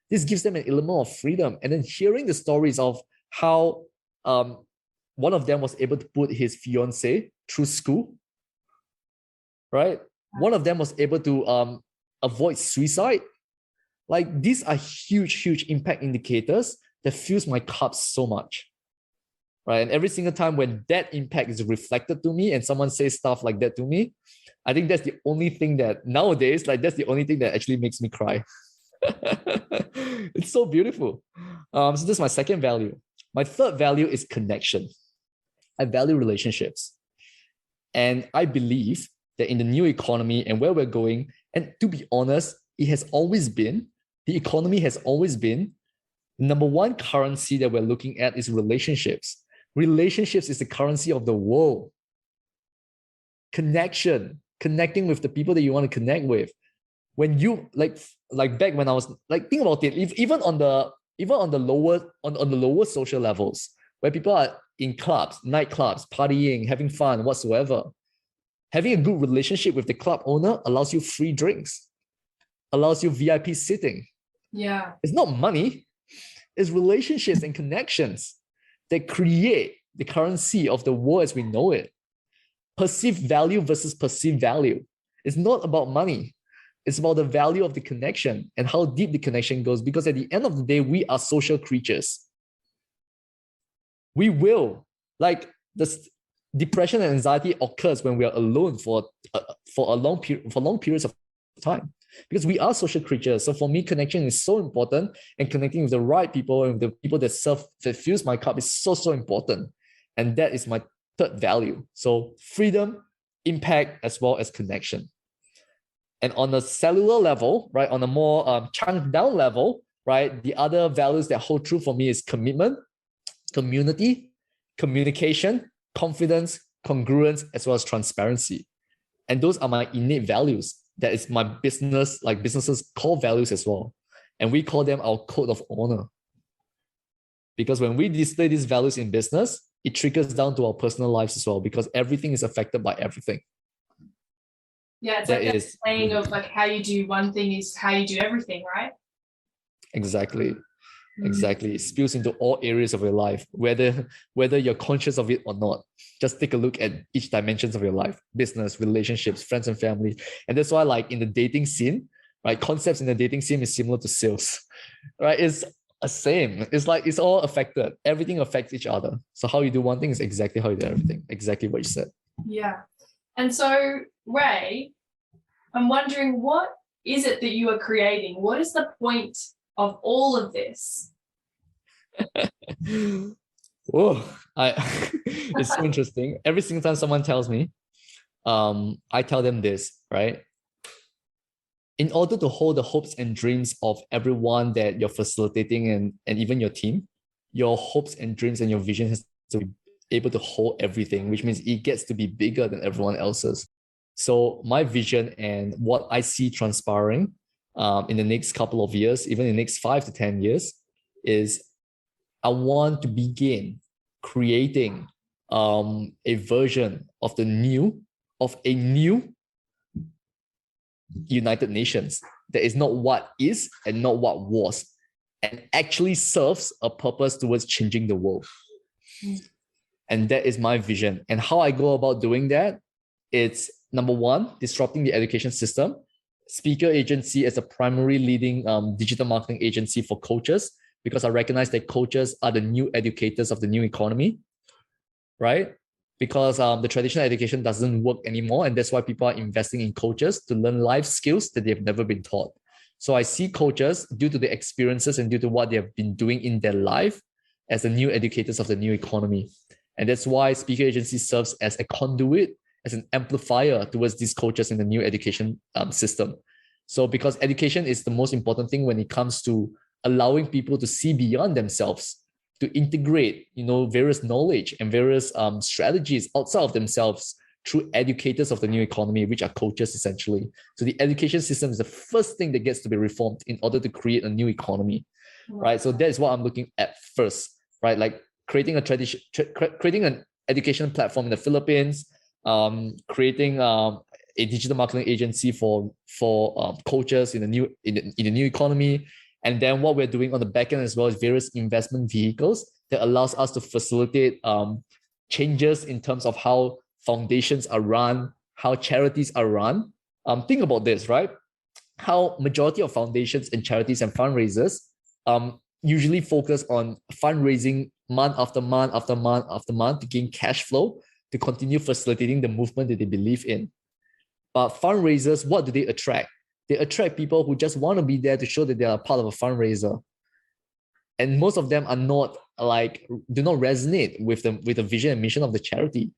This gives them an element of freedom. And then hearing the stories of how one of them was able to put his fiance through school, right? One of them was able to avoid suicide. Like these are huge, huge impact indicators that fills my cup so much, right? And every single time when that impact is reflected to me and someone says stuff like that to me, I think that's the only thing that nowadays, like that's the only thing that actually makes me cry. It's so beautiful. So this is my second value. My third value is connection. I value relationships. And I believe that in the new economy and where we're going, and to be honest, the economy has always been, number one currency that we're looking at is relationships. Relationships is the currency of the world. Connecting with the people that you want to connect with. When you like back when I was like, think about it, even on the lower social levels, where people are in clubs, nightclubs, partying, having fun, whatsoever. Having a good relationship with the club owner allows you free drinks, allows you VIP sitting. Yeah. It's not money, it's relationships and connections that create the currency of the world as we know it. Perceived value versus perceived value. It's not about money. It's about the value of the connection and how deep the connection goes. Because at the end of the day, we are social creatures. We will, like, this depression and anxiety occurs when we are alone for long periods of time. Because we are social creatures. So for me, connection is so important, and connecting with the right people and the people that fills my cup is so important. And that is my third value. So freedom, impact, as well as connection. And on a cellular level, right, on a more chunked down level, right, the other values that hold true for me is commitment, community, communication, confidence, congruence, as well as transparency. And those are my innate values. That is my businesses' core values as well. And we call them our code of honor. Because when we display these values in business, it trickles down to our personal lives as well, because everything is affected by everything. Yeah, it's like that saying of like, how you do one thing is how you do everything, right? Exactly. Exactly. It spills into all areas of your life, whether you're conscious of it or not. Just take a look at each dimensions of your life: business, relationships, friends and family. And that's why, like in the dating scene, right? Concepts in the dating scene is similar to sales, right? It's the same. It's like it's all affected. Everything affects each other. So how you do one thing is exactly how you do everything. Exactly what you said. Yeah. And so, Ray, I'm wondering, what is it that you are creating? What is the point of all of this? Whoa, it's so interesting. Every single time someone tells me, I tell them this, right? In order to hold the hopes and dreams of everyone that you're facilitating and even your team, your hopes and dreams and your vision has to be able to hold everything, which means it gets to be bigger than everyone else's. So my vision and what I see transpiring in the next couple of years, even in the next 5 to 10 years, is I want to begin creating a version of a new United Nations that is not what is and not what was, and actually serves a purpose towards changing the world. And that is my vision. And how I go about doing that, it's number one, disrupting the education system. Speaker agency as a primary leading digital marketing agency for coaches, because I recognize that coaches are the new educators of the new economy, right? Because the traditional education doesn't work anymore. And that's why people are investing in coaches to learn life skills that they've never been taught. So I see coaches, due to the experiences and due to what they have been doing in their life, as the new educators of the new economy. And that's why speaker agency serves as a conduit, as an amplifier towards these coaches in the new education system. So because education is the most important thing when it comes to allowing people to see beyond themselves, to integrate, various knowledge and various strategies outside of themselves through educators of the new economy, which are coaches essentially. So the education system is the first thing that gets to be reformed in order to create a new economy, right? So that is what I'm looking at first, right? Like creating creating an education platform in the Philippines, creating a digital marketing agency for coaches in the new economy. And then what we're doing on the back end as well is various investment vehicles that allows us to facilitate changes in terms of how foundations are run, how charities are run. Think about this, right? How majority of foundations and charities and fundraisers usually focus on fundraising month after month after month after month to gain cash flow to continue facilitating the movement that they believe in. But fundraisers, what do they attract? They attract people who just want to be there to show that they are part of a fundraiser. And most of them are not do not resonate with the vision and mission of the charity.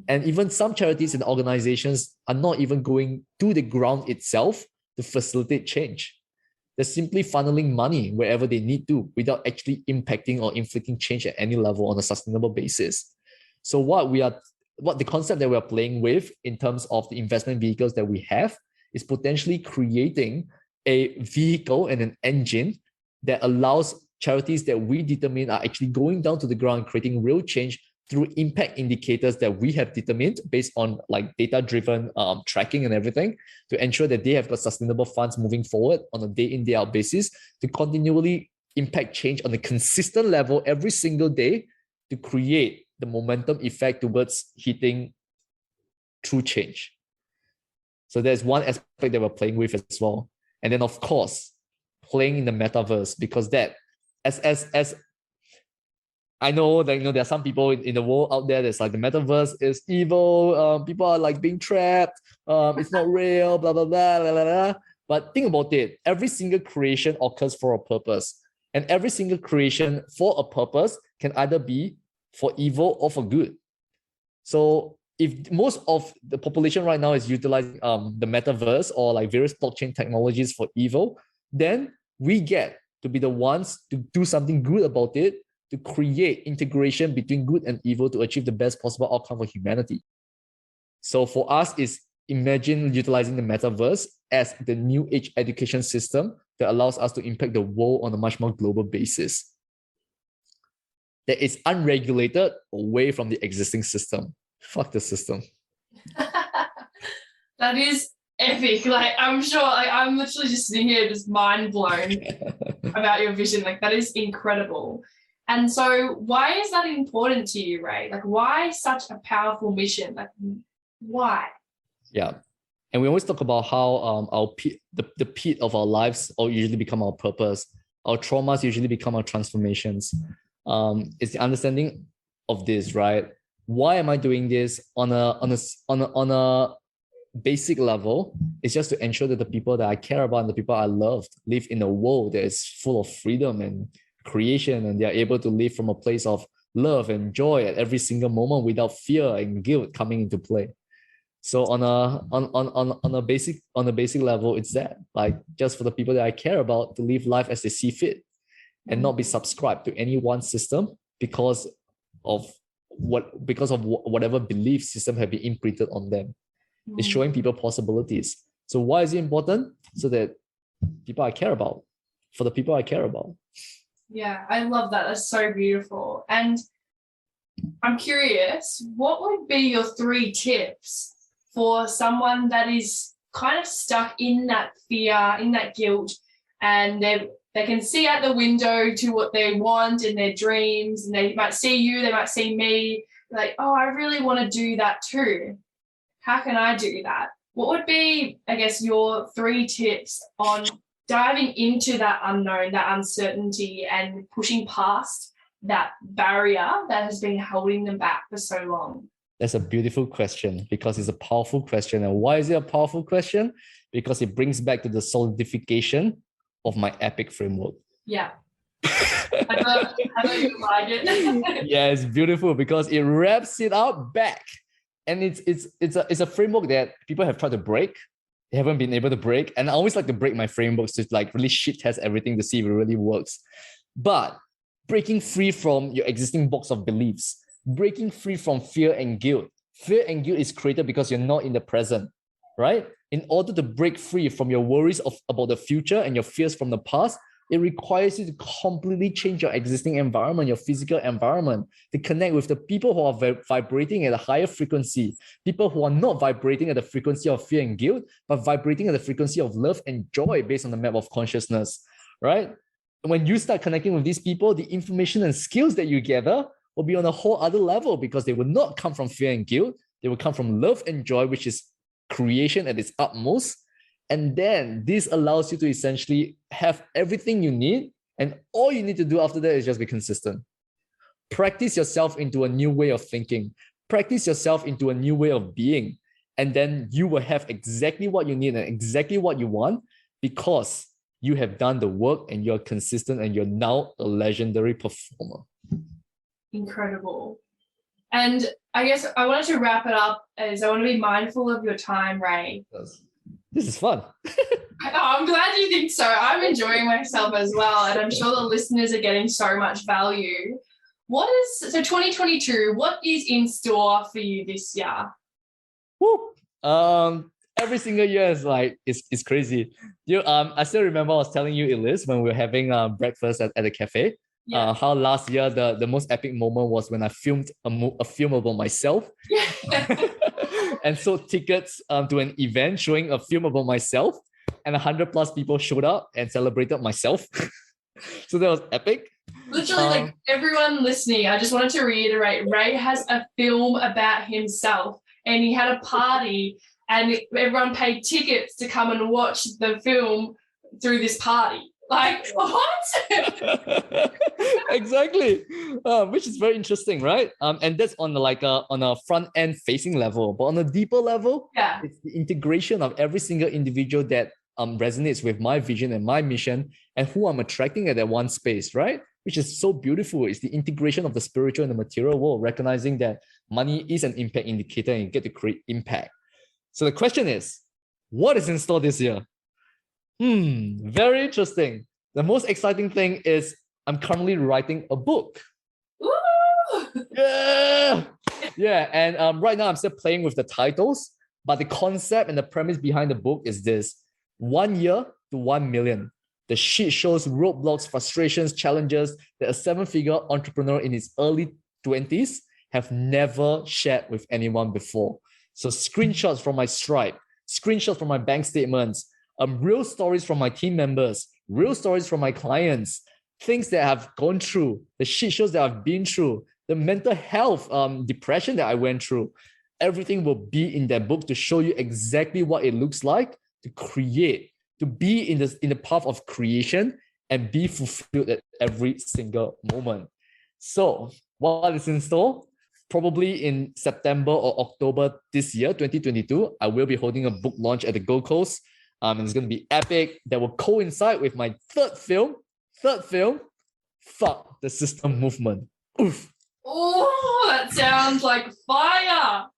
And even some charities and organizations are not even going to the ground itself to facilitate change. They're simply funneling money wherever they need to without actually impacting or inflicting change at any level on a sustainable basis. So what the concept that we're playing with in terms of the investment vehicles that we have is potentially creating a vehicle and an engine that allows charities that we determine are actually going down to the ground, creating real change through impact indicators that we have determined based on data-driven tracking and everything, to ensure that they have got sustainable funds moving forward on a day in, day out basis to continually impact change on a consistent level every single day to create the momentum effect towards hitting true change. So there's one aspect that we're playing with as well. And then of course, playing in the metaverse, because that, as I know that there are some people in the world out there that's like the metaverse is evil. People are like being trapped. It's not real. Blah blah blah blah blah blah. But think about it. Every single creation occurs for a purpose, and every single creation for a purpose can either be for evil or for good. So if most of the population right now is utilizing the metaverse or like various blockchain technologies for evil, then we get to be the ones to do something good about it, to create integration between good and evil to achieve the best possible outcome for humanity. So for us, is imagine utilizing the metaverse as the new age education system that allows us to impact the world on a much more global basis. That is unregulated, away from the existing system. Fuck the system. That is epic. Like, I'm sure, I'm literally just sitting here just mind blown about your vision. Like, that is incredible. And so why is that important to you, Ray? Like, why such a powerful mission? Like, why? Yeah. And we always talk about how the pit of our lives or usually become our purpose. Our traumas usually become our transformations. It's the understanding of this, right? Why am I doing this on a basic level? It's just to ensure that the people that I care about and the people I love live in a world that is full of freedom and creation, and they are able to live from a place of love and joy at every single moment without fear and guilt coming into play. So on a basic level, it's that, like, just for the people that I care about to live life as they see fit and not be subscribed to any one system because of whatever belief system have been imprinted on them. It's showing people possibilities. So why is it important? So that people I care about, for the people I care about. Yeah, I love that. That's so beautiful. And I'm curious, what would be your 3 tips for someone that is kind of stuck in that fear, in that guilt, and they can see out the window to what they want in their dreams, and they might see you, they might see me, like, oh, I really want to do that too. How can I do that? What would be, I guess, your 3 tips on diving into that unknown, that uncertainty, and pushing past that barrier that has been holding them back for so long? That's a beautiful question, because it's a powerful question. And why is it a powerful question? Because it brings back to the solidification of my epic framework. Yeah. I thought you would like it. Yeah, it's beautiful because it wraps it up back. And it's a framework that people have tried to break. They haven't been able to break. And I always like to break my frameworks to like really shit test everything to see if it really works. But breaking free from your existing box of beliefs, breaking free from fear and guilt. Fear and guilt is created because you're not in the present, right? In order to break free from your worries about the future and your fears from the past, it requires you to completely change your existing environment, your physical environment, to connect with the people who are vibrating at a higher frequency, people who are not vibrating at the frequency of fear and guilt, but vibrating at the frequency of love and joy based on the map of consciousness, right? When you start connecting with these people, the information and skills that you gather will be on a whole other level, because they will not come from fear and guilt. They will come from love and joy, which is creation at its utmost. And then this allows you to essentially have everything you need. And all you need to do after that is just be consistent. Practice yourself into a new way of thinking. Practice yourself into a new way of being. And then you will have exactly what you need and exactly what you want because you have done the work and you're consistent and you're now a legendary performer. Incredible. And I guess I wanted to wrap it up as I want to be mindful of your time, Ray. This is fun. I'm glad you think so. I'm enjoying myself as well. And I'm sure the listeners are getting so much value. So 2022, what is in store for you this year? Woo! Every single year is like it's crazy. I still remember I was telling you, Elise, when we were having breakfast at the cafe. Yeah. How last year the most epic moment was when I filmed a film about myself. And sold tickets to an event showing a film about myself, and 100+ people showed up and celebrated myself. So that was epic. Literally, like everyone listening, I just wanted to reiterate, Ray has a film about himself and he had a party and everyone paid tickets to come and watch the film through this party. Like, what? Exactly. Which is very interesting, right? And that's on a front end facing level, but on a deeper level, yeah, it's the integration of every single individual that resonates with my vision and my mission and who I'm attracting at that one space, right? Which is so beautiful. It's the integration of the spiritual and the material world, recognizing that money is an impact indicator and you get to create impact. So the question is, what is in store this year? Very interesting. The most exciting thing is I'm currently writing a book. Ooh! Yeah. And right now I'm still playing with the titles, but the concept and the premise behind the book is this: 1 year to 1 million. The sheet shows roadblocks, frustrations, challenges that a 7-figure entrepreneur in his early 20s have never shared with anyone before. So screenshots from my Stripe, screenshots from my bank statements, real stories from my team members, real stories from my clients, things that I've gone through, the shit shows that I've been through, the mental health, depression that I went through. Everything will be in that book to show you exactly what it looks like to create, to be in the path of creation and be fulfilled at every single moment. So what is in store? Probably in September or October this year, 2022, I will be holding a book launch at the Gold Coast. And it's going to be epic. That will coincide with my third film, Fuck the System Movement. Oof. Oh, that sounds like fire.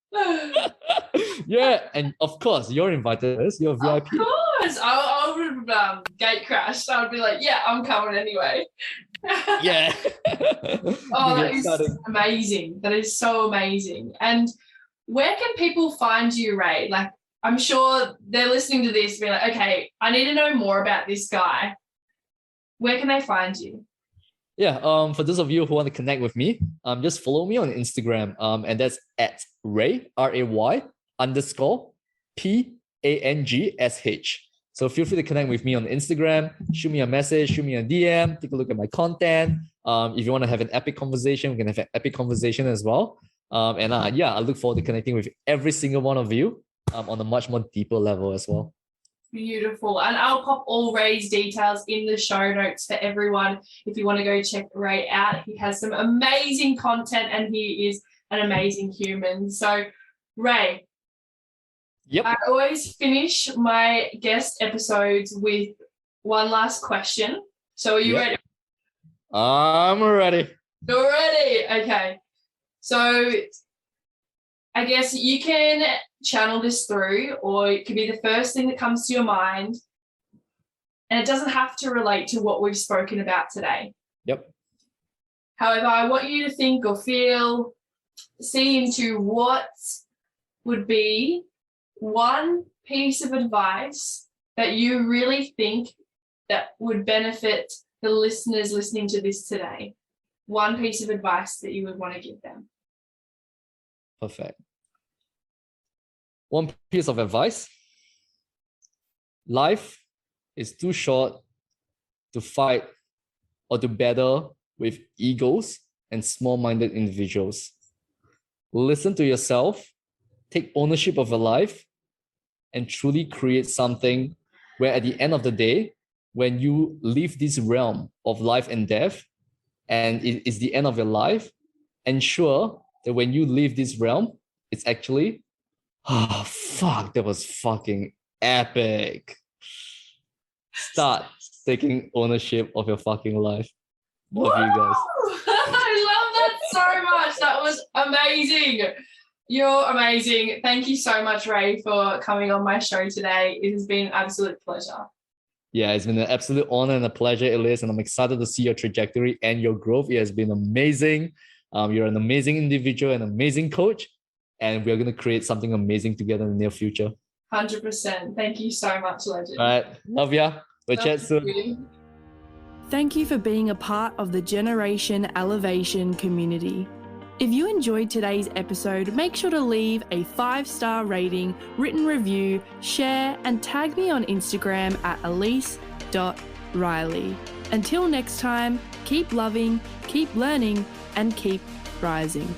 Yeah, and of course, you're invited. You're VIP. Of course. I would have gate crashed. I would be like, yeah, I'm coming anyway. Yeah. Oh, that is amazing. That is so amazing. And where can people find you, Ray? Like, I'm sure they're listening to this and be like, okay, I need to know more about this guy. Where can they find you? Yeah, for those of you who want to connect with me, just follow me on Instagram. And that's at Ray, RAY _ PANGSH. So feel free to connect with me on Instagram, shoot me a message, shoot me a DM, take a look at my content. If you want to have an epic conversation, we can have an epic conversation as well. I look forward to connecting with every single one of you on a much more deeper level as well. Beautiful. And I'll pop all Ray's details in the show notes for everyone if you want to go check Ray out. He has some amazing content and he is an amazing human. So, Ray, yep. I always finish my guest episodes with one last question. So are you ready? I'm ready. You're ready? Okay. So I guess you can channel this through, or it could be the first thing that comes to your mind. And it doesn't have to relate to what we've spoken about today. Yep. However, I want you to think or feel, see into what would be one piece of advice that you really think that would benefit the listeners listening to this today. One piece of advice that you would want to give them. Perfect. One piece of advice: life is too short to fight or to battle with egos and small-minded individuals. Listen to yourself, take ownership of your life, and truly create something where at the end of the day, when you leave this realm of life and death, and it is the end of your life, ensure that when you leave this realm, it's actually Oh, fuck. That was fucking epic. Start taking ownership of your fucking life. Love you guys. I love that so much. That was amazing. You're amazing. Thank you so much, Ray, for coming on my show today. It has been an absolute pleasure. Yeah, it's been an absolute honor and a pleasure, Elias, and I'm excited to see your trajectory and your growth. It has been amazing. You're an amazing individual, an amazing coach, and we're going to create something amazing together in the near future. 100%. Thank you so much, legend. All right. Love ya. We'll chat soon. You. Thank you for being a part of the Generation Elevation community. If you enjoyed today's episode, make sure to leave a 5-star rating, written review, share, and tag me on Instagram at elise.riley. Until next time, keep loving, keep learning, and keep rising.